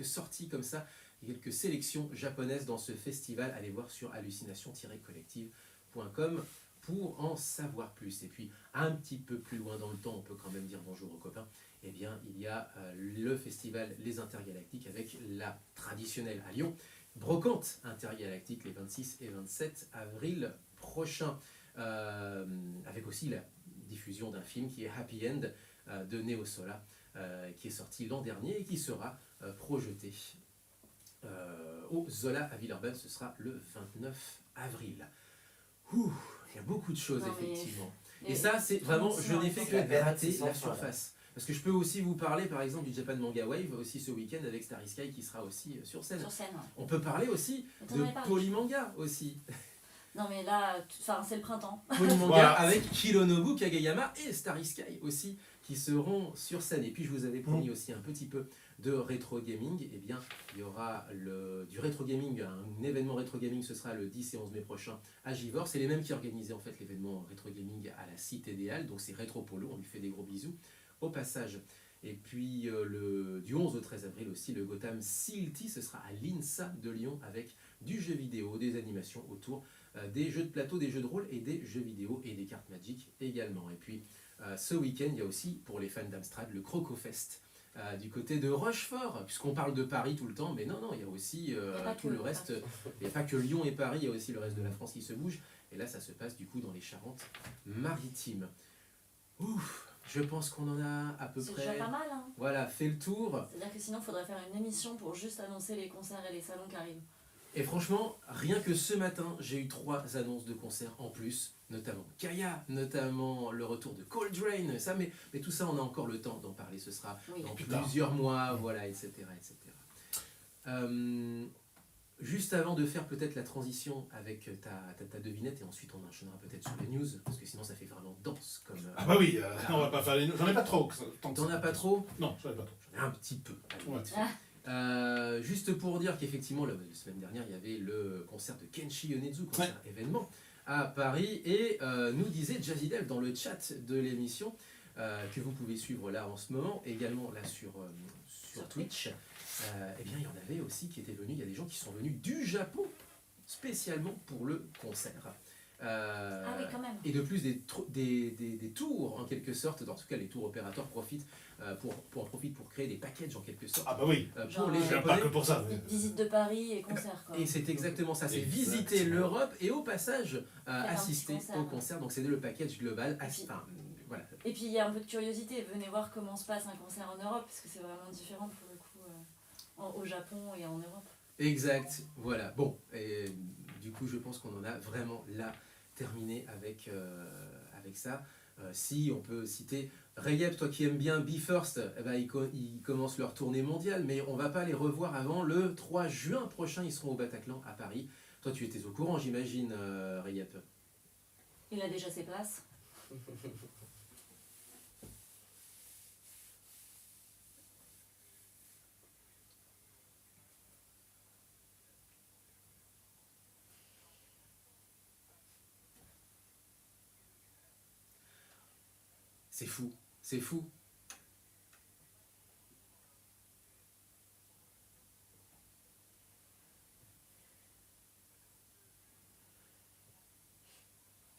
sorties comme ça, quelques sélections japonaises dans ce festival. Allez voir sur hallucination-collective.com pour en savoir plus. Et puis, un petit peu plus loin dans le temps, on peut quand même dire bonjour aux copains, eh bien, il y a le festival Les Intergalactiques avec la traditionnelle à Lyon, Brocante Intergalactique les 26 et 27 avril prochains, avec aussi la diffusion d'un film qui est Happy End de Neo Sola, qui est sorti l'an dernier et qui sera projeté au Zola à Villeurbanne. Ce sera le 29 avril. Ouh, il y a beaucoup de choses, effectivement. Et ça, c'est vraiment, je n'ai fait que gratter la surface. Parce que je peux aussi vous parler, par exemple, du Japan Manga Wave, aussi ce week-end avec Starry Sky qui sera aussi sur scène. Sur scène, ouais. On peut parler aussi de Polymanga aussi. Non mais là, c'est le printemps. Polymanga Voilà. avec Hironobu Kageyama et Starry Sky aussi qui seront sur scène. Et puis je vous avais promis aussi un petit peu de rétro gaming. Eh bien, il y aura du rétro gaming, un événement rétro gaming, ce sera le 10 et 11 mai prochain à Givors. C'est les mêmes qui organisaient en fait l'événement rétro gaming à la Cité des Halles, donc c'est Rétro Polo, on lui fait des gros bisous au passage. Et puis du 11 au 13 avril aussi, le Gotham Silty, ce sera à l'INSA de Lyon avec du jeu vidéo, des animations autour des jeux de plateau, des jeux de rôle et des jeux vidéo et des cartes Magic également. Et puis ce week-end, il y a aussi pour les fans d'Amstrad le CrocoFest du côté de Rochefort, puisqu'on parle de Paris tout le temps, mais non, il y a aussi tout le reste. Il n'y a pas que Lyon et Paris, il y a aussi le reste de la France qui se bouge. Et là, ça se passe du coup dans les Charentes-Maritimes. Ouf, je pense qu'on en a à peu C'est près. déjà pas mal, hein. Voilà, fait le tour. C'est-à-dire que sinon, il faudrait faire une émission pour juste annoncer les concerts et les salons qui arrivent. Et franchement, rien que ce matin, j'ai eu 3 annonces de concerts en plus, notamment Kaya, notamment le retour de Coldrain, ça, mais tout ça, on a encore le temps d'en parler, ce sera Oui. dans plus tard. plusieurs mois, voilà, etc. Juste avant de faire peut-être la transition avec ta devinette, et ensuite on enchaînera peut-être sur les news, parce que sinon ça fait vraiment danse comme... Ah bah oui, on va pas faire les... J'en ai pas trop. T'en as pas trop? Non, j'en ai pas trop. J'en ai un petit peu. Allez, Ouais. vite fait. Juste pour dire qu'effectivement, la semaine dernière, il y avait le concert de Kenshi Yonezu, concert événement à Paris, et nous disait Jazzy Dev dans le chat de l'émission, que vous pouvez suivre là en ce moment, également là sur Twitch, eh bien il y en avait aussi qui étaient venus, il y a des gens qui sont venus du Japon spécialement pour le concert. Ah oui, quand même. Et de plus des tours en quelque sorte, en tout cas les tours opérateurs profitent pour créer des packages en quelque sorte Ah bah oui, pour Genre, les je viens pas Japonais. que pour ça. Visite de Paris et concert, quoi. Et c'est exactement ça, c'est Exactement. visiter l'Europe et au passage un assister petit concert. au concert. Donc c'est le package global. puis- Enfin, voilà. Et puis il y a un peu de curiosité, venez voir comment se passe un concert en Europe, parce que c'est vraiment différent pour le coup au Japon et en Europe. Exact, voilà. Bon, et du coup je pense qu'on en a vraiment là terminé avec ça. Si on peut citer Rayep, toi qui aimes bien Be First, eh ben, ils commencent leur tournée mondiale, mais on va pas les revoir avant le 3 juin prochain, ils seront au Bataclan à Paris. Toi tu étais au courant j'imagine, Rayep. Il a déjà ses places. C'est fou, c'est fou.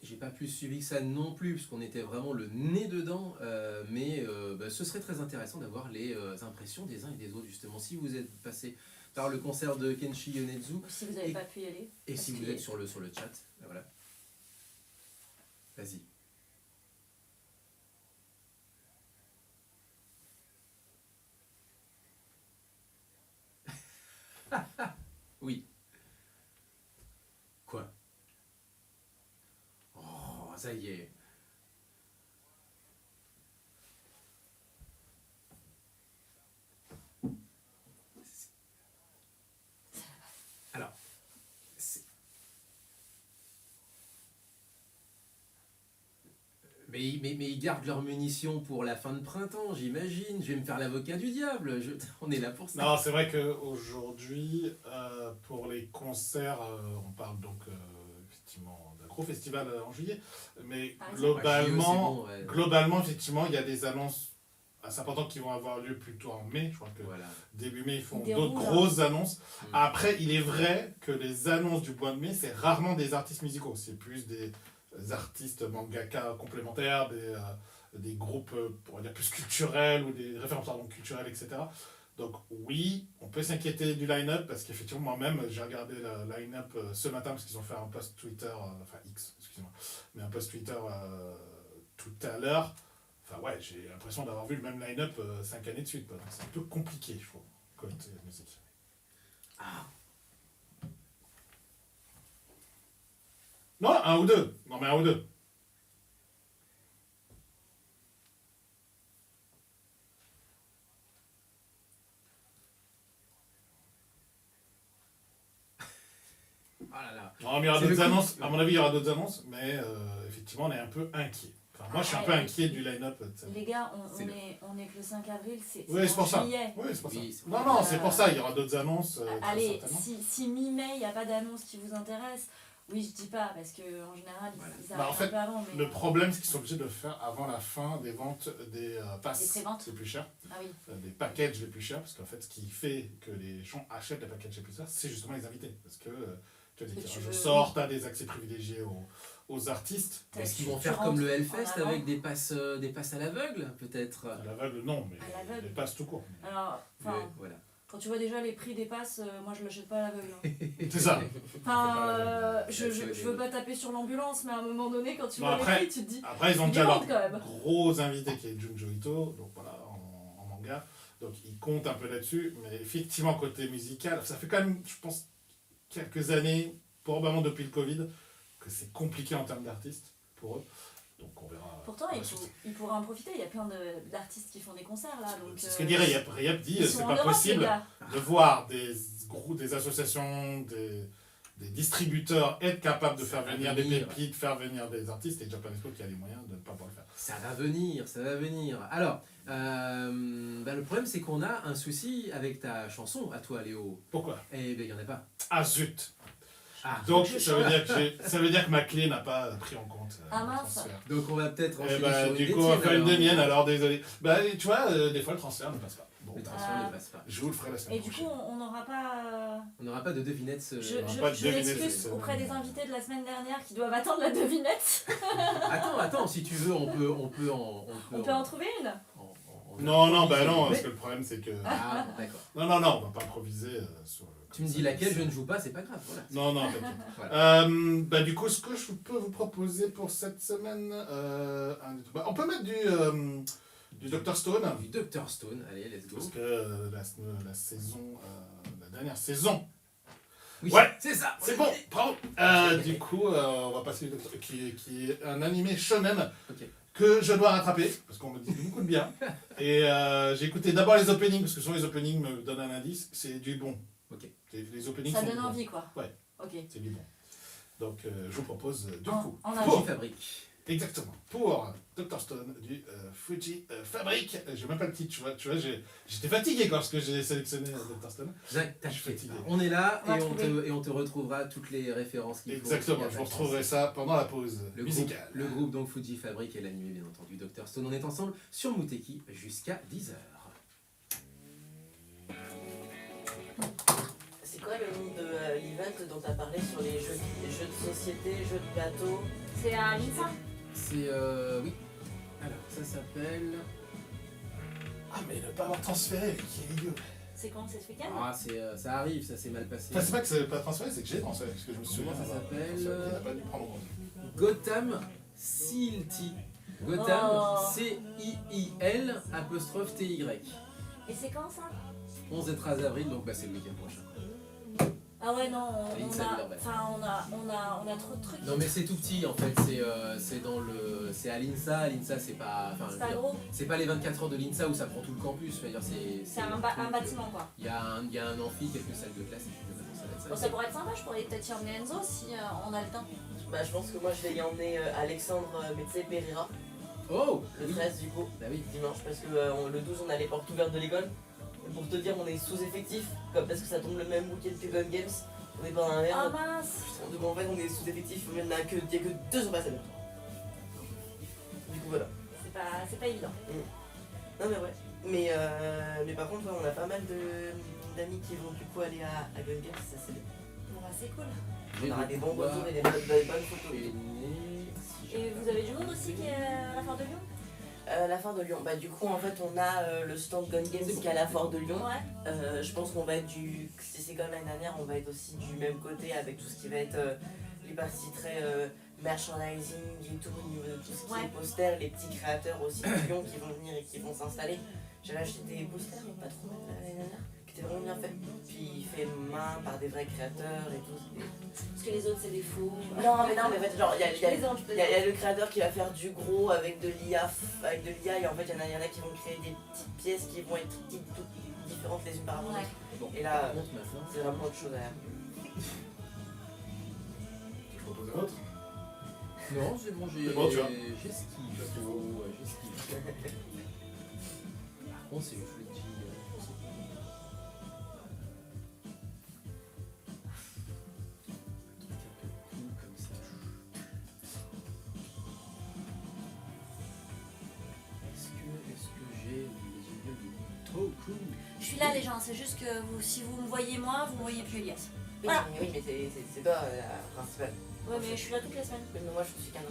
J'ai pas plus suivi que ça non plus, parce qu'on était vraiment le nez dedans, mais ce serait très intéressant d'avoir les impressions des uns et des autres, justement. Si vous êtes passé par le concert de Kenshi Yonezu, Ou si vous n'avez pas pu y aller. et parce si vous qu'il êtes est- sur le chat, ben voilà. Vas-y. Oui. Quoi? Oh, ça y est. Alors, mais ils gardent leurs munitions pour la fin de printemps, j'imagine. Je vais me faire l'avocat du diable. On est là pour ça. Non, c'est vrai qu'aujourd'hui, pour les concerts, on parle donc effectivement d'un gros festival en juillet, mais Par exemple. globalement, Ah, JO, c'est bon, ouais. globalement, effectivement, il y a des annonces assez importantes qui vont avoir lieu plutôt en mai. Je crois que Voilà. début mai, ils font Des d'autres rouges, grosses annonces. Mm. Après, il est vrai que les annonces du mois de mai, c'est rarement des artistes musicaux. C'est plus des artistes mangaka complémentaires, des groupes, on va dire, plus culturels ou des références culturelles, etc. Donc oui, on peut s'inquiéter du line-up parce qu'effectivement, moi-même, j'ai regardé le line-up ce matin parce qu'ils ont fait un post Twitter, enfin X, excusez-moi, mais un post Twitter tout à l'heure. Enfin ouais, j'ai l'impression d'avoir vu le même line-up 5 années de suite. Quoi. Donc c'est un peu compliqué, je trouve, côté musique. Ah, Non, un ou deux. Non, mais un ou deux. oh là là. Non, mais il y aura C'est le d'autres coup. annonces. À mon avis, il y aura d'autres annonces, mais effectivement, on est un peu inquiet. Enfin, moi, je suis un peu inquiet du line-up. de cette année. Les gars, C'est on est que le 5 avril, c'est Oui, c'est pour en ça. juillet. Oui, c'est pour ça. Oui, c'est Non, pour non, ça. c'est pour ça. Il y aura d'autres annonces. très Allez, certainement. si mi-mai, il n'y a pas d'annonce qui vous intéresse, oui, je dis pas, parce qu'en général, Voilà. ils Bah, arrivent en fait, un peu avant. Mais Le problème, c'est qu'ils sont obligés de le faire avant la fin des ventes des passes Des préventes. les plus chères, Ah oui, des packages les plus chers, parce qu'en fait, ce qui fait que les gens achètent les packages les plus chers, c'est justement les invités. Parce que Tu as des Que tirages tu au veux- sort, tu as des accès privilégiés aux artistes. Est-ce qu'ils Tu- vont tu faire comme rentres le en Hellfest avant. avec des passes à l'aveugle, peut-être? À l'aveugle, non, mais À l'aveugle. les passes tout court. Alors, enfin, Voilà. quand tu vois déjà les prix des passes, moi je l'achète pas à l'aveugle. Hein. C'est ça. Enfin, C'est je veux pas taper sur l'ambulance, mais à un moment donné, quand tu Bon, vois après- les prix, tu te dis. Après, ils ont Il déjà leur demande quand même. gros invité qui est Junjo Ito, donc voilà, en manga. Donc ils comptent un peu là-dessus. Mais effectivement, côté musical, ça fait quand même, je pense, quelques années, probablement depuis le Covid, que c'est compliqué en termes d'artistes pour eux. Donc on verra. Pourtant, par il, la suite. il pourrait en profiter. Il y a plein d'artistes qui font des concerts là. Donc, C'est ce que dirait Rayap dit, ils c'est sont en pas Europe, les possible gars. de voir des groupes, des associations, des distributeurs être capables de Ça faire va venir des venir. pépites, faire venir des artistes, et Japan Expo qui a les moyens de ne pas pouvoir le faire. Ça va venir, ça va venir. Alors, le problème c'est qu'on a un souci avec ta chanson à toi, Léo. Pourquoi? Eh bien, il n'y en a pas. Ah zut! Ah, Donc ça veut dire que ma clé n'a pas pris en compte Ah, le mince. transfert. donc on va peut-être Eh enchaîner bah, sur du une coup, on va des faire tiennes, une de mienne, alors. alors désolé. Bah, tu vois, des fois le transfert ne passe pas. Bon, Le bah, transfert ne passe pas. je vous le ferai la semaine Et du coup, prochaine. on n'aura pas. On n'aura pas de devinette. Je, aura je, pas de je devinette m'excuse cette auprès semaine. des invités de la semaine dernière qui doivent attendre la devinette. Attends, si tu veux, on peut On peut en trouver une. Non, bah non, Mais- parce que le problème c'est que. Ah, d'accord. Non, on va pas improviser sur. Tu me dis laquelle je ne joue pas, c'est pas grave. Voilà. Non, t'inquiète. Voilà. Bah, du coup, ce que je peux vous proposer pour cette semaine, on peut mettre du Dr. Stone. Du Dr. Stone, allez, let's go. Parce que la saison, la dernière saison, Oui, Ouais. c'est ça. c'est bon, bravo. Du coup, on va passer au Dr. qui est un animé shonen Ok. que je dois rattraper parce qu'on me dit beaucoup de bien. Et j'ai écouté d'abord les openings parce que souvent les openings me donnent un indice. C'est du bon. Ok. Les openings Ça sont donne du bon. envie quoi. Ouais. Ok. C'est du bon. Donc je vous propose du En- coup. en pour- Fuji Fabrique. Exactement. Pour Dr. Stone du Fuji Fabric. J'ai même pas le titre, tu vois j'étais fatigué lorsque j'ai sélectionné Dr. Stone. Jacques, Je suis fatigué. on est là On va et on te retrouvera toutes les références qu'il faut. Exactement, je vous retrouverai ça pendant la pause Le musicale. groupe donc Fuji Fabric et l'animé bien entendu Dr. Stone. On est ensemble sur Muteki jusqu'à 10h. C'est quoi le nom de l'event dont tu as parlé sur les jeux de société, jeux de plateau? C'est à l'INSA. C'est oui. Alors ça s'appelle. Ah mais ne pas avoir transféré, qui est idiot. C'est quand c'est ce week-end Ah ça arrive, ça s'est mal passé. Enfin c'est pas que c'est pas transféré, c'est que j'ai transféré, parce que je me souviens. Comment ça s'appelle Il n'a pas dû prendre en compte. Gotham Silty. Gotham Oh. C-I-I-L apostrophe T-Y. Et c'est quand ça 11 et 13 avril, donc c'est le week-end prochain. Ah ouais non, L'INSA Villeurbanne. on a trop de trucs. Non mais c'est tout petit en fait, c'est à l'INSA, l'INSA c'est pas. Enfin, C'est pas gros, c'est pas les 24 heures de l'INSA où ça prend tout le campus, je veux dire, c'est un bâtiment quoi. Il y a un amphi, quelques salles de classe, et puis ça va être ça. Bon, ça pourrait être sympa, je pourrais peut-être y emmener Enzo si on a le temps. Bah, je pense que moi je vais y emmener Alexandre Métzé Pereira Oh le oui. 13 du coup, Bah oui. dimanche, parce que le 12 on a les portes ouvertes de l'école. Et pour te dire, on est sous-effectif, parce que ça tombe le même week-end que Gun Games. On est pas dans la Ah merde. mince. Donc en fait, on est sous-effectif, il n'y a que 2 ambassadeurs. Du coup, voilà. C'est pas évident. Non mais ouais. Mais par contre, ouais, on a pas mal d'amis qui vont du coup aller à Gun Games, ça c'est bien. Bon bah c'est cool. On aura des bons pouvoir retours et des bonnes photos. enchaîner, si Et j'arrive vous avez du monde aussi qui est à la foire de Lyon? La foire de Lyon, bah du coup en fait on a le stand Gun Games C'est bon. qui est à la foire de Lyon. Ouais. Je pense qu'on va être si c'est comme l'année dernière, on va être aussi du même côté avec tout ce qui va être les parties très merchandising et tout, au niveau de tout ce qui Ouais. est posters, les petits créateurs aussi de Lyon qui vont venir et qui vont s'installer. J'avais acheté des posters, mais pas trop mal l'année dernière, qui étaient vraiment bien faits. Puis fait main par des vrais créateurs et tout. Parce que les autres c'est des fous. Non mais en fait genre il y a, Je plaisante, je il y a plaisante. le créateur qui va faire du gros avec de l'IA, et en fait il y en a qui vont créer des petites pièces qui vont être toutes différentes les unes par rapport aux Ouais. autres. Bon, Et là, par contre, maintenant, c'est vraiment autre chose à faire. Je propose un autre. non, c'est bon, j'ai C'est bon, tu vois. j'ai ce qu'il faut, j'ai ce qu'il faut. Par contre, c'est juste le jingle. Un truc un peu cool comme ça. Est-ce que j'ai les yeux trop cool? Je suis là les gens, c'est juste que si vous me voyez moi, vous ne voyez plus Elias. Oui, Voilà. oui, mais c'est toi la principale. Ouais mais je suis là toutes les semaines. Oui, mais moi je suis qu'un os.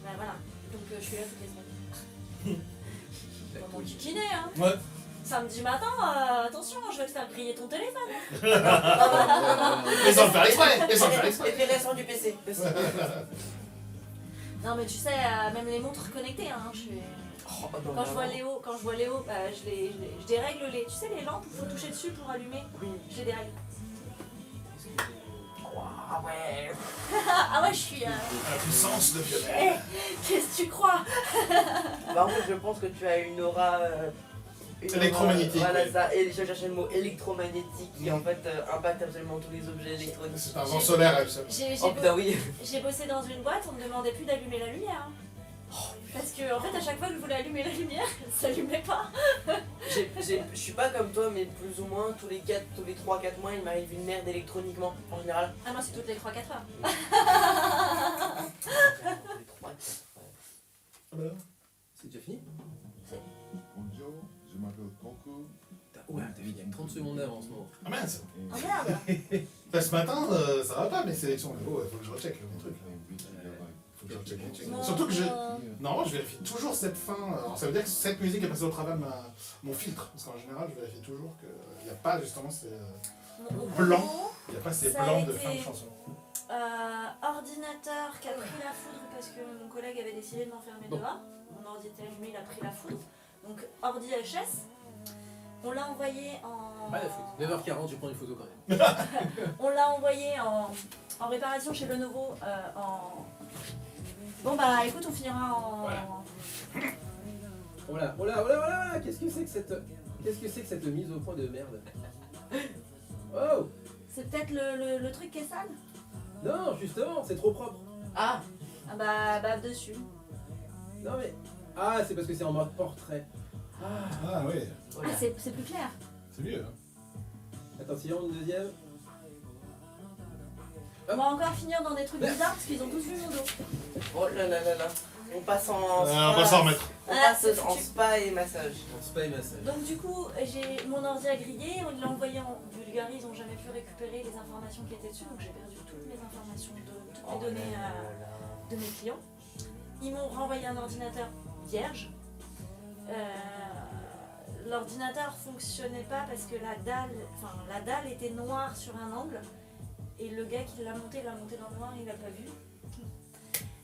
Bah voilà, donc je suis là toutes les semaines. Pas mon kikiné hein. Ouais. Samedi matin, attention, je vais te faire griller ton téléphone. Et sans le faire exprès. Et sans le faire exprès. Et puis récent du PC aussi. Non mais tu sais, même les montres connectées, hein, je suis... Oh, non, Quand je vois vraiment. Léo, bah, je dérègle les... Tu sais les lampes où il faut toucher dessus pour allumer, Oui. je les dérègle. Ah ouais. Ah ouais, je suis... La puissance de violet. Eh, qu'est-ce que tu crois? Bah en fait je pense que tu as une aura... Électromagnétique, Voilà oui. ça, et je cherchais le mot électromagnétique qui en fait impacte absolument tous les objets électroniques. C'est un vent solaire, elle seule. Oh putain oui. J'ai bossé dans une boîte, on me demandait plus d'allumer la lumière. hein. Parce que en fait à chaque fois que je voulais allumer la lumière, ça s'allumait pas. Je suis pas comme toi mais plus ou moins tous les 3-4 mois il m'arrive une merde électroniquement en général. Ah moi c'est toutes les 3-4 heures. Tous les 3, Ah bah là. C'est déjà fini? Bonjour, je m'appelle Coco. Ouais, t'as fini avec 30 secondes d'avance, non? Ah mince. Oh merde. Là, ce matin, ça va pas mes sélections. Mais bon, il faut que je recheck mon truc. Faut que je recheck les trucs. Mon- Surtout que je. mon- Normalement, je vérifie toujours cette fin. Alors, ça veut dire que cette musique est passée au travers de mon filtre. Parce qu'en général, je vérifie toujours qu'il n'y a pas justement ces. mon Blanc. robot, Il n'y a pas ces Ça a blancs de été- fin de chanson. ordinateur qui a pris la foudre parce que mon collègue avait décidé de m'enfermer Bon. dehors. Mon ordi était allumé, il a pris la foudre. Donc ordi HS. On l'a envoyé en. Pas la faute. 9h40, je prends une photo quand même. On l'a envoyé en réparation chez Lenovo en. Bon bah écoute, on finira en. Voilà. Oh là, oh là, oh là, oh là, qu'est-ce que c'est que cette mise au point de merde? Oh! C'est peut-être le truc qui est sale. Non, justement, c'est trop propre. Ah Ah bah bave dessus. Non mais... Ah, c'est parce que c'est en mode portrait. Ah oui, Ah c'est plus clair. c'est mieux. Hein. Attention, une deuxième. On va encore finir dans des trucs bizarres parce qu'ils ont tous vu mon dos. Oh là là là là. On passe en On spa. va s'en remettre. On Ah, passe c'est en foutu. spa et massage. On se paye massage. Donc du coup, j'ai mon ordi a grillé, on l'a envoyé en Bulgarie, ils n'ont jamais pu récupérer les informations qui étaient dessus, donc j'ai perdu toutes les informations de toutes Oh les données de mes clients. Ils m'ont renvoyé un ordinateur vierge. L'ordinateur fonctionnait pas parce que la dalle était noire sur un angle et le gars qui l'a monté dans le noir, il l'a pas vu.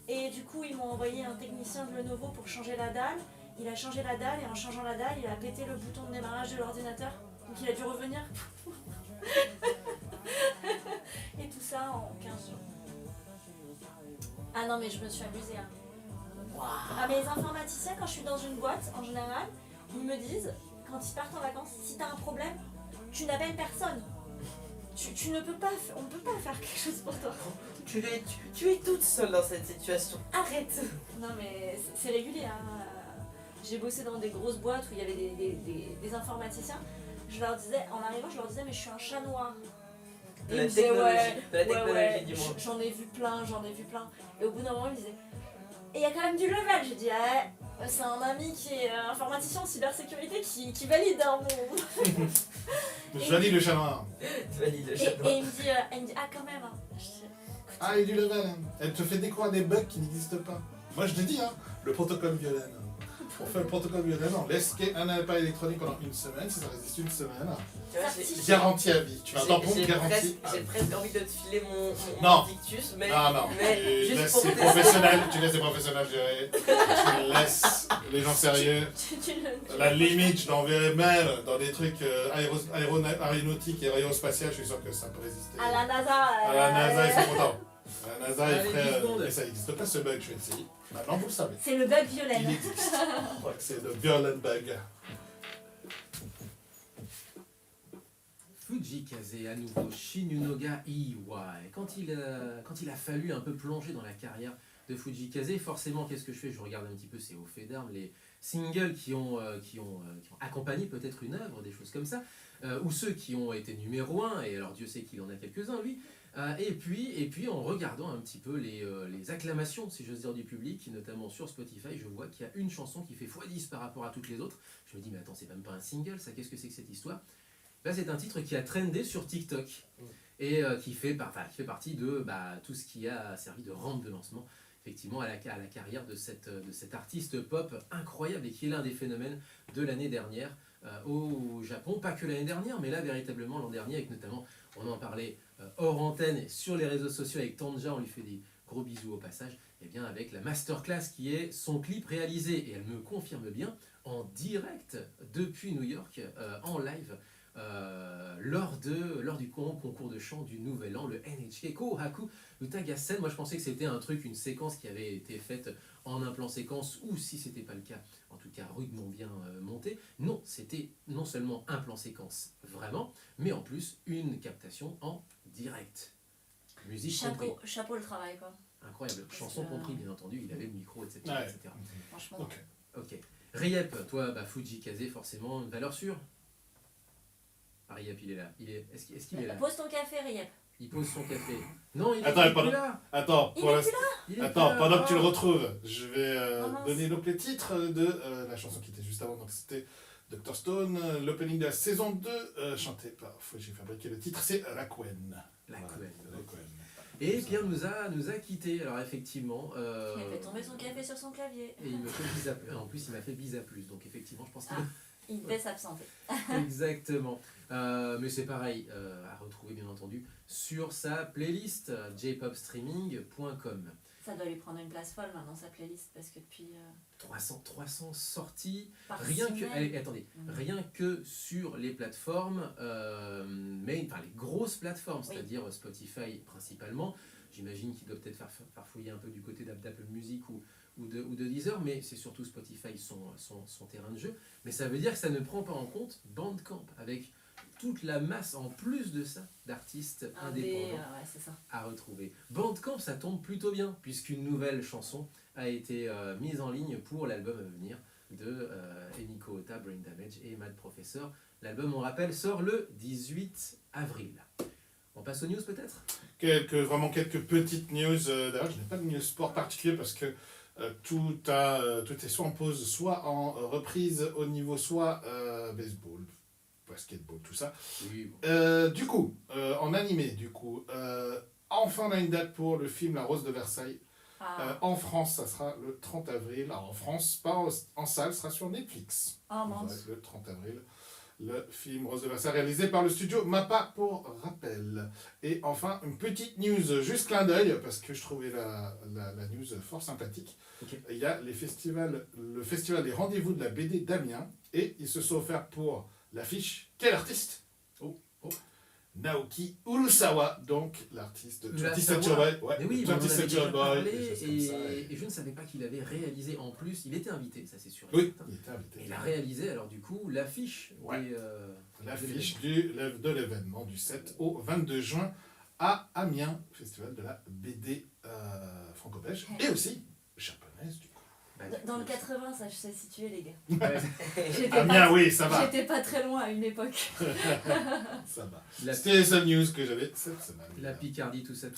Et du coup, ils m'ont envoyé un technicien de Lenovo pour changer la dalle. Il a changé la dalle et en changeant la dalle, il a pété le bouton de démarrage de l'ordinateur. Donc il a dû revenir. Et tout ça en 15 jours. Ah non mais je me suis amusée. Hein. Ah mais les informaticiens, quand je suis dans une boîte, en général, ils me disent, quand ils partent en vacances, si t'as un problème, tu n'appelles personne. Tu ne peux pas, on ne peut pas faire quelque chose pour toi. Tu es toute seule dans cette situation. Arrête. Non mais c'est régulier. Hein. J'ai bossé dans des grosses boîtes où il y avait des informaticiens. Je leur disais, en arrivant, je leur disais, mais je suis un chat noir. De Et la ils me disaient, technologie ouais, du monde. j'en ai vu plein. Et au bout d'un moment, ils me disaient, et il y a quand même du level. J'ai dit, ah, c'est un ami qui est informaticien en cybersécurité qui valide hein, mon... Je valide le chat noir. Tu valides le Et chat noir. il me dit, ah quand même. Hein. Je dis, Ah, il y a du level. Hein. Elle te fait découvrir des bugs qui n'existent pas. Moi, je te dis, hein, le protocole Violaine. On fait le protocole Violaine, on laisse un appareil électronique pendant une semaine, si ça résiste une semaine. Tu vois, Garantie à vie. Tu as un tampon j'ai garanti. j'ai presque envie de te filer mon Non. dictus, mais, Non, non. mais Tu juste laisses pour les tester. professionnels, tu laisses les professionnels gérer. Tu laisses les gens sérieux. tu À la limite, je l'enverrai même dans des trucs aéronautiques et aérospatiales, je suis sûr que ça peut résister. À la NASA. À la NASA, ils sont contents. À la NASA, Allez, ils 10 feraient. secondes. Mais ça n'existe pas ce bug, je vais essayer. Maintenant, vous le savez. C'est le bug Il Violaine. existe. C'est le violent bug. Fujikaze à nouveau, Shinunoga Iwai. Quand il a fallu un peu plonger dans la carrière de Fujikaze, forcément, qu'est-ce que je fais? Je regarde un petit peu ses hauts faits d'armes, les singles qui ont accompagné peut-être une œuvre, des choses comme ça, ou ceux qui ont été numéro 1, et alors Dieu sait qu'il en a quelques-uns, lui. Et puis en regardant un petit peu les acclamations, si j'ose dire, du public, notamment sur Spotify, je vois qu'il y a une chanson qui fait x10 par rapport à toutes les autres. Je me dis, mais attends, c'est même pas un single, ça, qu'est-ce que c'est que cette histoire? Là, c'est un titre qui a trendé sur TikTok et qui fait partie de tout ce qui a servi de rampe de lancement effectivement à la carrière de cet artiste pop incroyable et qui est l'un des phénomènes de l'année dernière au Japon. Pas que l'année dernière, mais là, véritablement l'an dernier, avec notamment, on en parlait hors antenne sur les réseaux sociaux avec Tanja, on lui fait des gros bisous au passage, et bien avec la masterclass qui est son clip réalisé, et elle me confirme bien, en direct depuis New York, en live, lors du concours de chant du Nouvel An, le NHK Kohaku Utagassen. Moi je pensais que c'était une séquence qui avait été faite en un plan séquence, ou si c'était pas le cas, en tout cas rudement bien monté. Non, c'était non seulement un plan séquence vraiment, mais en plus une captation en direct. Musique compris. Chapeau le travail, quoi. Incroyable. Parce Chanson que- compris, bien entendu, il avait le micro, etc. Ouais. etc. Franchement. Ok. Ok. Riep, toi, Fujikaze, forcément, une valeur sûre. Ah, Riep, il est là. Est-ce qu'il est là? Pose ton café, Riep. Il pose son café. Non, il Attends, est pas- plus là. Attends, Il pour est l'instant- Il est Attends, plus là. pendant que tu le Ah. retrouves, je vais Oh mince. donner donc les titres de la chanson qui était juste avant. Donc c'était Dr Stone, l'opening de la saison 2, chanté par j'ai fabriqué le titre, c'est Rakuen. La Voilà, couenne. Rakuen. Et Pierre nous a quittés. Alors effectivement. Il a fait tomber son café sur son clavier. Et il me fait bis à- en plus, il m'a fait bis à plus. Donc effectivement, je pense qu'il Il devait s'absenter. Exactement. Mais c'est pareil, à retrouver bien entendu sur sa playlist jpopstreaming.com. Ça doit lui prendre une place folle maintenant, sa playlist, parce que depuis. 300 sorties, par rien que, semaine- allez, attendez, rien que sur les plateformes, mais enfin les grosses plateformes, Oui. c'est-à-dire Spotify principalement. J'imagine qu'il doit peut-être farfouiller un peu du côté d'Apple Music ou de Deezer, mais c'est surtout Spotify son terrain de jeu. Mais ça veut dire que ça ne prend pas en compte Bandcamp, avec toute la masse en plus de ça d'artistes indépendants ouais, c'est ça. à retrouver. Bandcamp, ça tombe plutôt bien, puisqu'une nouvelle chanson a été mise en ligne pour l'album à venir de Emiko Ota, Brain Damage et Mad Professor. L'album, on rappelle, sort le 18 avril. On passe aux news peut-être? Vraiment quelques petites news. D'ailleurs, je n'ai pas de news sport particulier parce que tout est soit en pause, soit en reprise au niveau soit baseball, basketball, tout ça. Oui, bon. Du coup, en animé, enfin on a une date pour le film La Rose de Versailles. En France, ça sera le 30 avril. Alors en France, pas en salle, ça sera sur Netflix. Oh Ça va mince. être le 30 avril. Le film Rose de Versailles réalisé par le studio MAPPA pour rappel. Et enfin, une petite news, juste clin d'œil, parce que je trouvais la news fort sympathique. Ok. Il y a le festival des rendez-vous de la BD d'Amiens, et ils se sont offerts pour l'affiche. Quel artiste? Oh. Naoki Urasawa, donc l'artiste de Urasawa. 20th Century Boy. Ouais, Mais oui, 20th on en avait Century déjà Boy, parlé, des choses comme ça, et je ne savais pas qu'il avait réalisé en plus. Il était invité, ça c'est sûr. et Oui, certain. il était invité. Et il a réalisé alors du coup l'affiche Ouais. de L'affiche de l'événement du 7 au 22 juin à Amiens, festival de la BD franco-belge et aussi japonaise du coup. Bah, Dans le 80, ça je sais situer, les gars. Ouais, J'étais Amiens, pas, oui, ça va, j'étais pas très loin à une époque. ça va. la, C'était les seules news que j'avais cette semaine. la Picardie, tout ça. Que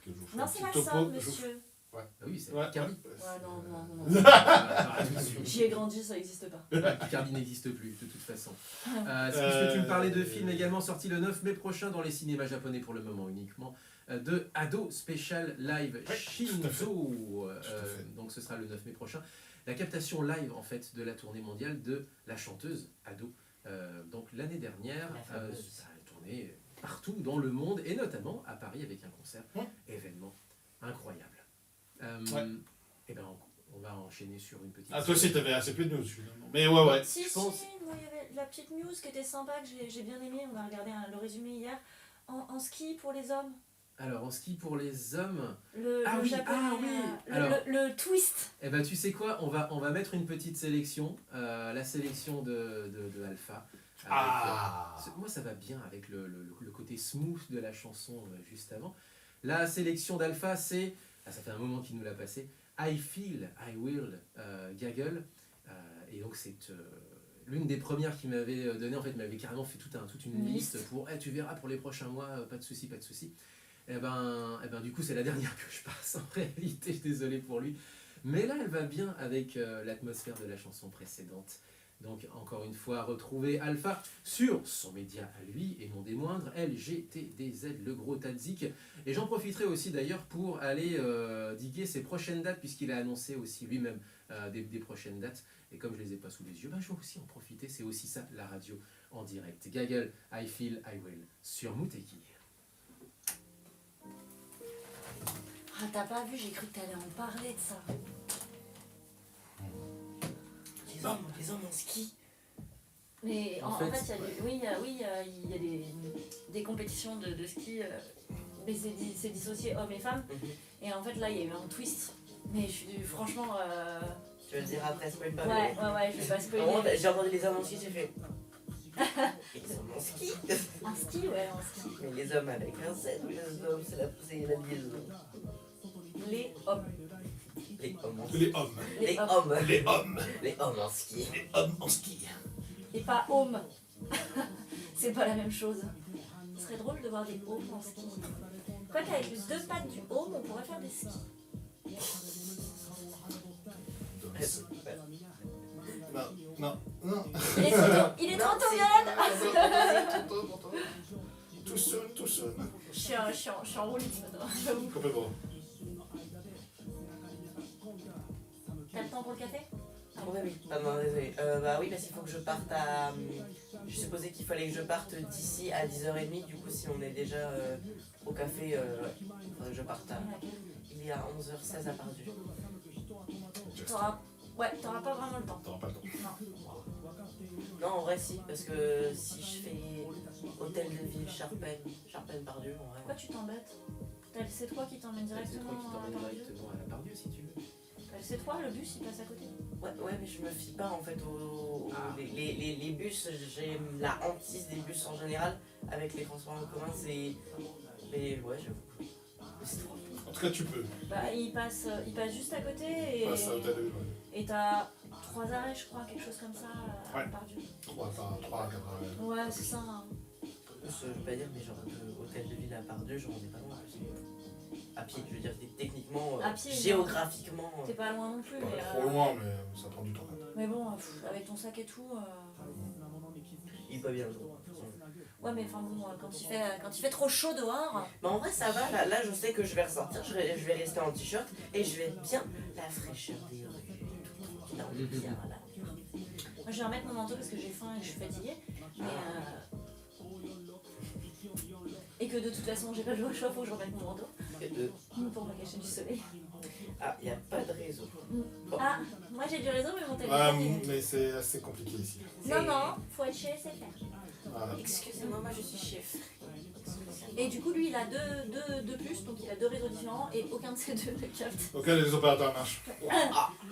je vous ferai Non, un c'est petit la topo, Somme, je vous monsieur. Ah oui, c'est Ouais, la Picardie. Ouais, non. Ah, J'y ai grandi, ça n'existe pas. La Picardie n'existe plus, de toute façon. Puisque tu me parlais de films également sortis le 9 mai prochain dans les cinémas japonais pour le moment uniquement, de Ado Special Live tout à fait. Shinzo. Tout à fait. Donc ce sera le 9 mai prochain. La captation live en fait de la tournée mondiale de la chanteuse Ado. Donc l'année dernière, La fameuse. elle a tourné partout dans le monde et notamment à Paris avec un concert Ouais. événement incroyable. Ouais. Et ben on va enchaîner sur une petite. Ah, toi aussi, t'avais assez peu de news finalement. Mais ouais. Si, je pense- moi il y avait la petite news qui était sympa, que j'ai bien aimé. On a regardé le résumé hier. En ski pour les hommes. Alors en ski pour les hommes, Le Ah oui, japonais, ah oui. le, Alors- le twist. eh ben tu sais quoi, on va mettre une petite sélection, la sélection de Alpha. Avec, Ah moi ça va bien avec le côté smooth de la chanson juste avant. La sélection d'Alpha c'est, ça fait un moment qu'il nous l'a passé, I Feel, I Will, Gaggle. Et donc c'est l'une des premières qu'il m'avait donné, en fait, il m'avait carrément fait toute une Une liste liste. pour tu verras pour les prochains mois, pas de souci. Et ben du coup c'est la dernière que je passe en réalité, je suis désolé pour lui. Mais là elle va bien avec l'atmosphère de la chanson précédente. Donc encore une fois, retrouvez Alpha sur son média à lui, et non des moindres, LGTDZ, le gros Tadzik. Et j'en profiterai aussi d'ailleurs pour aller diguer ses prochaines dates, puisqu'il a annoncé aussi lui-même des prochaines dates. Et comme je les ai pas sous les yeux, je vais aussi en profiter, c'est aussi ça la radio en direct. Gaggle, I Feel, I Will, sur Mouteki. Ah, t'as pas vu, j'ai cru que t'allais en parler de ça. Les hommes en ski. Mais En en fait, fait, il y a des compétitions de ski, mais c'est dissocié hommes et femmes. Et en fait, là, il y a eu un twist. Mais franchement, Tu vas le dire après, spoil pas. ouais, je vais pas Vraiment, spoiler. j'ai entendu les hommes en ski, j'ai fait. Les hommes en ski. En ski, ouais, en ski. Mais les hommes avec un Z ou les hommes, c'est la liaison. Les hommes. Les hommes en ski. Les hommes. Les hommes. Les hommes. Les hommes en ski. Les hommes en ski. Et pas homme. C'est pas la même chose. Ce serait drôle de voir des hommes en ski. Quoi qu'avec les deux pattes du home, on pourrait faire des skis. Non, non. Il est trop tôt, Tout seul, tout seul. Je suis en roue libre maintenant, j'avoue. Complètement. T'as le temps pour le café? Ouais, oui. Ah non, désolé. Bah oui, parce qu'il faut que je parte à. Je supposais qu'il fallait que je parte d'ici à 10h30. Du coup, si on est déjà au café, il faudrait que je parte à. Il est à 11h16 à Pardieu. T'auras pas vraiment le temps. T'auras pas le temps. Non. Non, en vrai, si. Parce que si je fais hôtel de ville, Charpennes, Pardieu, en vrai. Pourquoi tu t'embêtes? T'as le C3 qui t'emmène C'est toi directement qui à t'emmène Pardieu. directement à la Pardieu si tu veux. T'as le C3, le bus il passe à côté. Ouais, mais je me fie pas en fait Ah. les bus. J'ai la hantise des bus en général. Avec les transports en commun, c'est. Mais ouais, j'avoue. Mais c'est trop. En tout cas, tu peux. Bah il passe juste à côté et, Passe à Hôtel de Ville. et t'as 3 arrêts je crois, quelque chose comme ça à Ouais. Pardieu. 3 à 4 heures. Ouais c'est ça. Hein. Je veux pas dire, mais genre hôtel de ville à Pardieu, j'en ai pas loin. À pied, je veux dire, techniquement, À pied, géographiquement. T'es pas loin non plus. Pas Mais, trop loin, mais ça prend du temps. mais bon, avec ton sac et tout. Il est pas bien le jour. Ouais mais enfin bon, quand il fait trop chaud dehors. Mais en vrai, ça va. Là, je sais que je vais ressortir, je vais rester en t-shirt et je vais être bien la fraîcheur des rues. Là, on est bien là. Moi je vais remettre mon manteau parce que j'ai faim et que je suis fatiguée. Mais, et que de toute façon j'ai pas le choix, faut que je remette mon manteau pour me cacher du soleil. Ah, il n'y a pas de réseau. Ah, moi j'ai du réseau mais mon Ouais, téléphone. mais c'est assez compliqué ici. Non, faut être chez SFR. Voilà. Excusez-moi, moi je suis chef. Et du coup lui il a deux puces, donc il a 2 réseaux différents et aucun de ces deux ne capte. Donc là, les opérateurs marchent.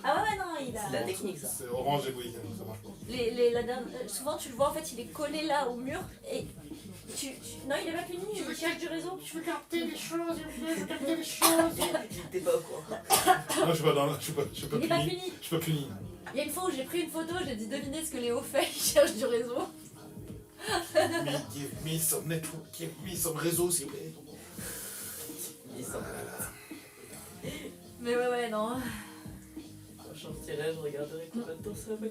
Ah ouais non, il C'est de la a. technique ça. C'est Orange et Bouygues, ça marche pas. Souvent tu le vois en fait il est collé là au mur et non il est pas puni, il cherche du réseau. Tu veux capter les choses, je veux capter les choses. T'es pas au courant. Moi, je suis pas dans la. Je suis pas Il est pas puni. puni. Je suis pas puni. Il y a une fois où j'ai pris une photo, j'ai dit devinez ce que Léo fait, il cherche du réseau. Give me some network, give me some réseau, s'il vous plaît. Ils sont. Mais ouais non. Quand je sortirai, je regarderai combien de temps ça va.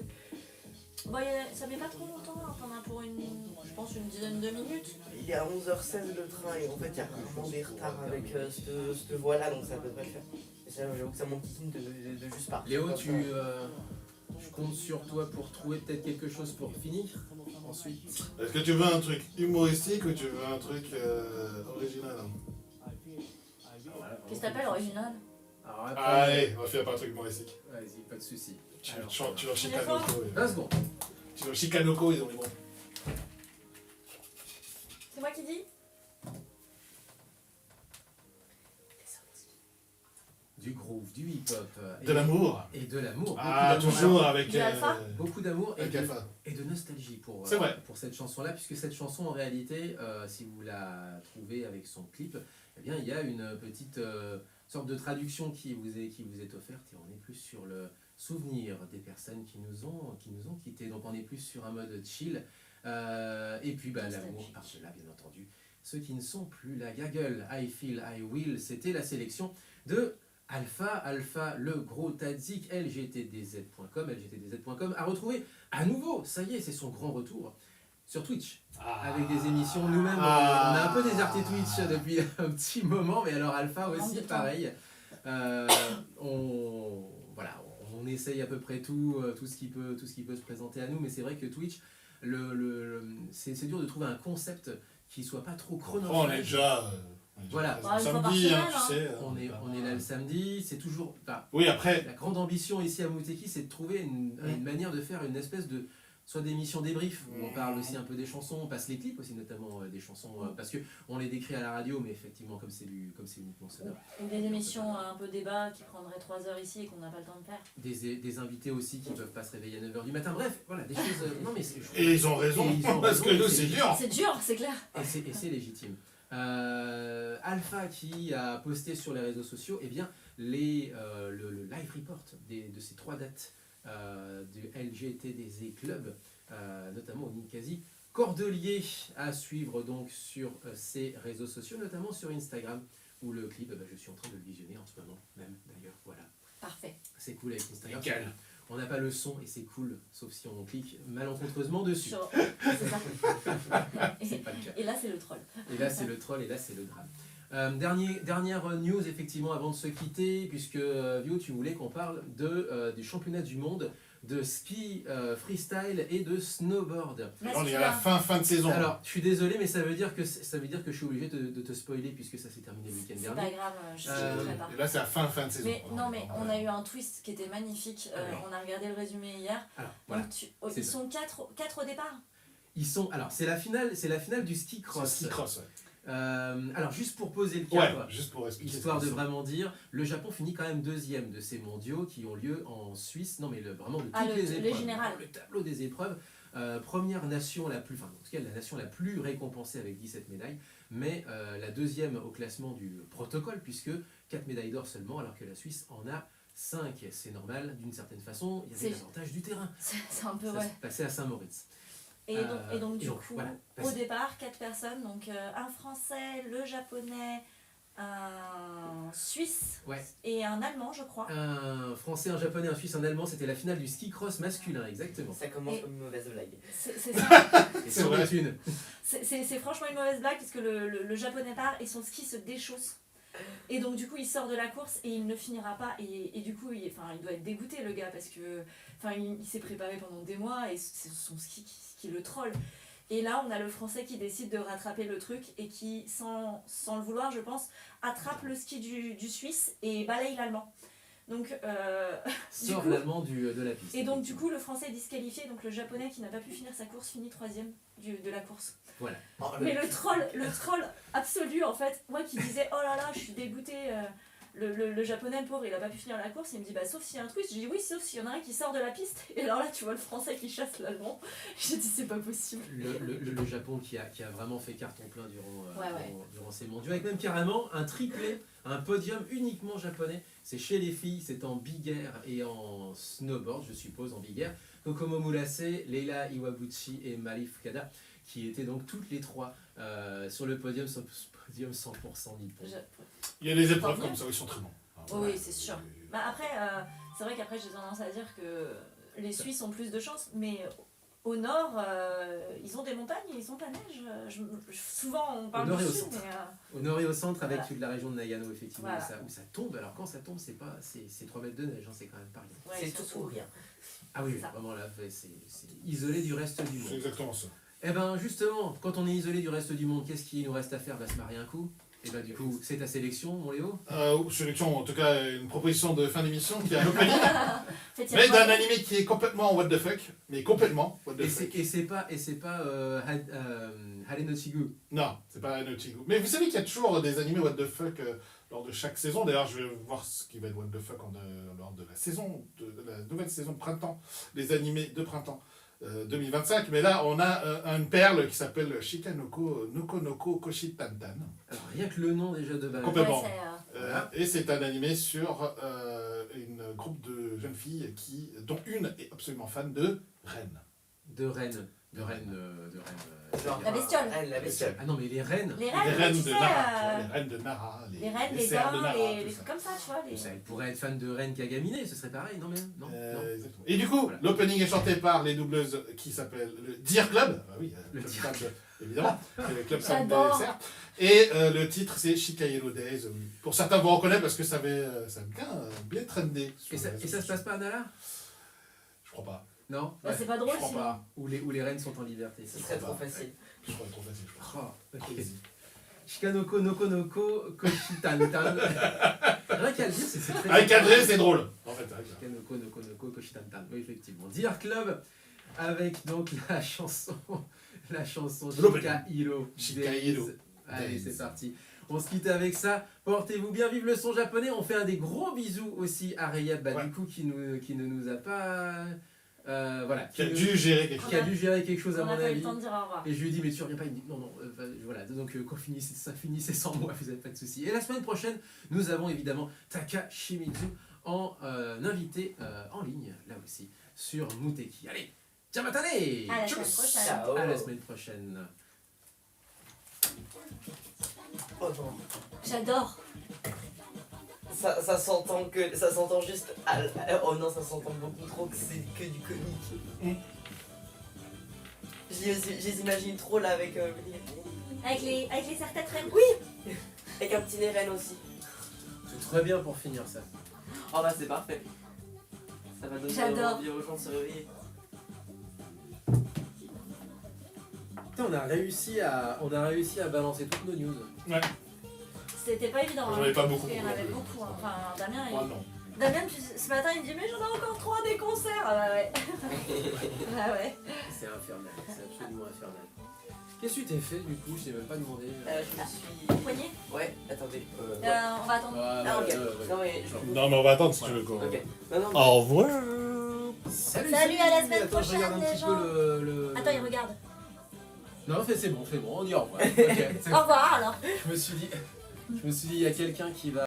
Bon, ça met pas trop longtemps, hein. T'en as pour je pense une dizaine de minutes. Il est à 11h16 le train et en fait il y a vraiment des retards avec cette voie-là donc ça devrait le faire. Et ça, j'avoue que ça m'enquiquine de juste partir. Léo, comme ça. je compte sur toi pour trouver peut-être quelque chose pour finir. Ensuite, Est-ce que tu veux un truc humoristique ou tu veux un truc original Qu'est-ce que t'appelles original? alors après, Allez, on va faire pas un truc humoristique. vas-y, pas de soucis. Tu Alors, vas au Chicanoko. 20 secondes. Tu vas au Chicanoko, ils ont les bons. C'est moi qui dis? Du groove, du hip-hop. De l'amour. Et de l'amour. Ah, beaucoup d'amour. toujours Alors, avec. Du alpha beaucoup d'amour Avec Alpha. et de nostalgie pour, C'est vrai. pour cette chanson-là, puisque cette chanson, en réalité, si vous la trouvez avec son clip, eh bien, il y a une petite sorte de traduction qui vous est offerte, et on est plus sur le souvenir des personnes qui nous ont quittés. Donc, on est plus sur un mode chill. Et puis, l'amour par-delà, bien entendu. Ceux qui ne sont plus là, Gaggle, I Feel, I Will, c'était la sélection de Alpha, le gros Tadzik, lgtdz.com, a retrouvé à nouveau, ça y est, c'est son grand retour, sur Twitch, avec des émissions. Nous-mêmes, on a un peu déserté Twitch depuis un petit moment, mais alors Alpha aussi, pareil. On essaye à peu près tout ce qui peut se présenter à nous, mais c'est vrai que Twitch, c'est dur de trouver un concept qui soit pas trop chronophage. On est déjà... Voilà. Bah, une fois par samedi, semaine, tu sais. On est là le samedi, c'est toujours... Oui, après, La grande ambition ici à Mouteki, c'est de trouver une manière de faire une espèce de... soit d'émissions débrief, où on parle aussi un peu des chansons, on passe les clips aussi notamment des chansons, parce que on les décrit à la radio, mais effectivement comme c'est uniquement sonore. Ou des émissions un peu débat qui prendraient 3 heures ici et qu'on n'a pas le temps de faire. Des invités aussi qui peuvent pas se réveiller à 9h du matin, bref, voilà, des choses... non mais c'est... et ils ont raison, Et ils ont parce raison, que et nous, c'est c'est dur. C'est dur, c'est clair. Et c'est légitime. Alpha qui a posté sur les réseaux sociaux le live report de ces 3 dates du LGTDZ Club, notamment au Ninkasi Cordelier, à suivre donc sur ces réseaux sociaux, notamment sur Instagram, où le clip, je suis en train de le visionner en ce moment même d'ailleurs, voilà. Parfait. C'est cool avec Instagram. Nickel. On n'a pas le son et c'est cool, sauf si on clique malencontreusement dessus. C'est ça. C'est pas le cas. Et là, c'est le troll. Et là, c'est le troll, et là, c'est le drame. Dernière news, effectivement, avant de se quitter, puisque, Vio, tu voulais qu'on parle du championnat du monde de ski freestyle et de snowboard. On est à la fin de saison. Alors, je suis désolé, mais ça veut dire que je suis obligé de te spoiler, puisque ça s'est terminé le week-end C'est dernier. pas grave, je ne pas. Et là, c'est la fin de saison. Mais non, mais on a eu un twist qui était magnifique. On a regardé le résumé hier. Alors, voilà. Donc, C'est ils ça. sont 4 au départ. Alors, c'est la finale du ski cross. Ski cross, ouais. Alors, juste pour poser le Ouais, cadre, juste pour expliquer. histoire ce de que c'est. vraiment dire, le Japon finit quand même 2e de ces mondiaux qui ont lieu en Suisse. Non, mais vraiment de toutes les épreuves. générales. Le tableau des épreuves. Première nation la plus, enfin, en tout cas la nation la plus récompensée avec 17 médailles, mais la 2e au classement du protocole, puisque 4 médailles d'or seulement, alors que la Suisse en a 5. C'est normal, d'une certaine façon, il y avait l'avantage du terrain. C'est un peu, Ça ouais. se passait à Saint-Moritz. Et donc, du coup, voilà, au départ, 4 personnes. Donc, un Français, le Japonais, un Suisse Ouais. et un Allemand, je crois. Un Français, un Japonais, un Suisse, un Allemand, c'était la finale du ski cross masculin, exactement. Ça commence Et- comme une mauvaise blague. C'est ça. Et C'est c'en vrai. est une. C'est franchement une mauvaise blague parce que le Japonais part et son ski se déchausse. Et donc du coup il sort de la course et il ne finira pas et du coup il doit être dégoûté le gars parce que il s'est préparé pendant des mois et c'est son ski qui le troll. Et là on a le Français qui décide de rattraper le truc et qui sans le vouloir je pense attrape le ski du Suisse et balaye l'Allemand. Donc Sort coup- l'allemand de la piste. et donc du coup le Français est disqualifié donc le Japonais qui n'a pas pu finir sa course finit 3e de la course. Voilà. Oh, Mais le troll absolu en fait, moi qui disais oh là là je suis dégoûté, le japonais le pauvre il a pas pu finir la course, il me dit bah sauf s'il y a un twist, j'ai dit oui sauf s'il y en a un qui sort de la piste, et alors là tu vois le français qui chasse l'allemand, j'ai dit c'est pas possible. Le Japon qui a vraiment fait carton plein Ouais. durant ces mondiaux, avec même carrément un triplé, un podium uniquement japonais. C'est chez les filles, c'est en big air et en snowboard, je suppose, en big air. Kokomo Murase, Leila Iwabuchi et Mari Fukada, qui étaient donc toutes les 3 sur le podium 100% nippon. Il y a des épreuves Tant mieux. comme ça où ils sont très bons. Oui, c'est sûr. Bah après, c'est vrai qu'après j'ai tendance à dire que les Suisses ont plus de chance, mais au nord, ils ont des montagnes et ils ont de la neige. Souvent on parle Au nord du et au sud, centre. mais Au nord et au centre, avec Voilà. la région de Nagano, effectivement, Voilà. où ça tombe. Alors quand ça tombe, c'est 3 mètres de neige, hein, c'est quand même pas rien. ouais, C'est surtout- tout ou rien. Ah oui, Ça. vraiment là, c'est isolé du reste du C'est monde. exactement ça. Eh ben justement, quand on est isolé du reste du monde, qu'est-ce qu'il nous reste à faire? Se marier un coup. Et ben du coup, c'est ta sélection, mon Léo. Sélection, en tout cas, une proposition de fin d'émission qui est un opening, En fait, il y a mais trois- d'un animé qui est complètement what the fuck, mais complètement what the Et fuck. c'est pas Hare no Chigu. Non, c'est pas Nochigo. Mais vous savez qu'il y a toujours des animés what the fuck lors de chaque saison. D'ailleurs, je vais voir ce qui va être what the fuck lors de la saison, de la nouvelle saison de printemps, les animés de printemps 2025. Mais là, on a une perle qui s'appelle Shikanoko Noko Koshi Tantan. Alors rien que le nom déjà de base. Complètement. Ouais, c'est, Voilà. Et c'est un animé sur une groupe de jeunes filles dont une est absolument fan de Ren. De Rennes. De reine. Genre, La bestiole. La bestiole. Ah non, mais les reines. Les Les reines, reines tu de sais, Nara, tu vois, les reines de Nara, les reines, les serfs de dents, Nara, les tout trucs ça. comme ça, tu vois. Les... Elle pourrait être fan de Reine Kagaminé, ce serait pareil, non mais non. non. Exactement. Et du coup, Voilà. l'opening est chanté par les doubleuses qui s'appellent le Deer Club. Ah oui, Le Club Deer Sand, évidemment. C'est le Club Sand J'adore. des cerfs. Et le titre, c'est Shikayero Days. Pour certains, vous reconnaissez parce que ça avait bien trendé. sur Et ça, les et réseaux ça se passe pas à Nala? Je crois pas. Non. Bah, c'est pas drôle Je crois sinon. pas. Où les reines sont en liberté. Ce serait trop facile. Je crois trop facile, je crois. Oh, ok. Easy. Shikanoko Noko Noko Koshitantan. Rien qu'à le dire, c'est très. Avec André, c'est drôle. En fait, avec- Shikanoko Noko Noko Koshitantan. Oui, effectivement. Deer Club avec donc la chanson L'opening. Shikahiro. Shikahiro Days. Allez, Days. c'est parti. On se quitte avec ça. Portez-vous bien, vive le son japonais. On fait un des gros bisous aussi à Rayab, Ouais. du coup, qui ne nous a pas. Voilà. Qui a dû gérer quelque chose. qui a dû gérer quelque chose à On mon a pas eu avis. le temps de dire au revoir. Et je lui ai dit, mais tu reviens pas, il me dit, non, non, voilà, donc quand ça finissait sans moi, vous n'avez pas de soucis. Et la semaine prochaine, nous avons évidemment Taka Shimizu en invité en ligne, là aussi, sur Muteki. Allez, Jamatane! À la semaine Tchuss. prochaine. Ciao. À la semaine prochaine. Oh non. J'adore. Ça s'entend juste. Oh non, ça s'entend beaucoup trop que c'est que du comique. Je les imagine trop là avec. Avec les serre-têtes reines. Avec un petit nez reine aussi. C'est très bien pour finir ça. Oh bah c'est parfait. Ça va donner J'adore. envie aux gens de se réveiller. Putain, on a réussi à balancer toutes nos news. Ouais. C'était pas évident. J'en avais pas beaucoup. Il y en avait beaucoup. Hein. Enfin, Damien, Moi, non. ce matin, il me dit mais j'en ai encore 3 des concerts. Ah bah ouais. Ah ouais. C'est infernal, c'est absolument infernal. Qu'est-ce que tu t'es fait du coup? Je t'ai même pas demandé. Je me suis. Poignet. Ouais, attendez. On va attendre. Ah, ok. Non, mais. Non, mais on va attendre si tu veux. Quoi. Ok. Non, non, Au revoir. Salut, Salut, à la semaine Attends, je regarde un prochaine, petit les peu le... Attends, il regarde. Non, c'est bon, on dit au revoir. Ok, c'est Au revoir alors. Je me suis dit, il y a quelqu'un qui va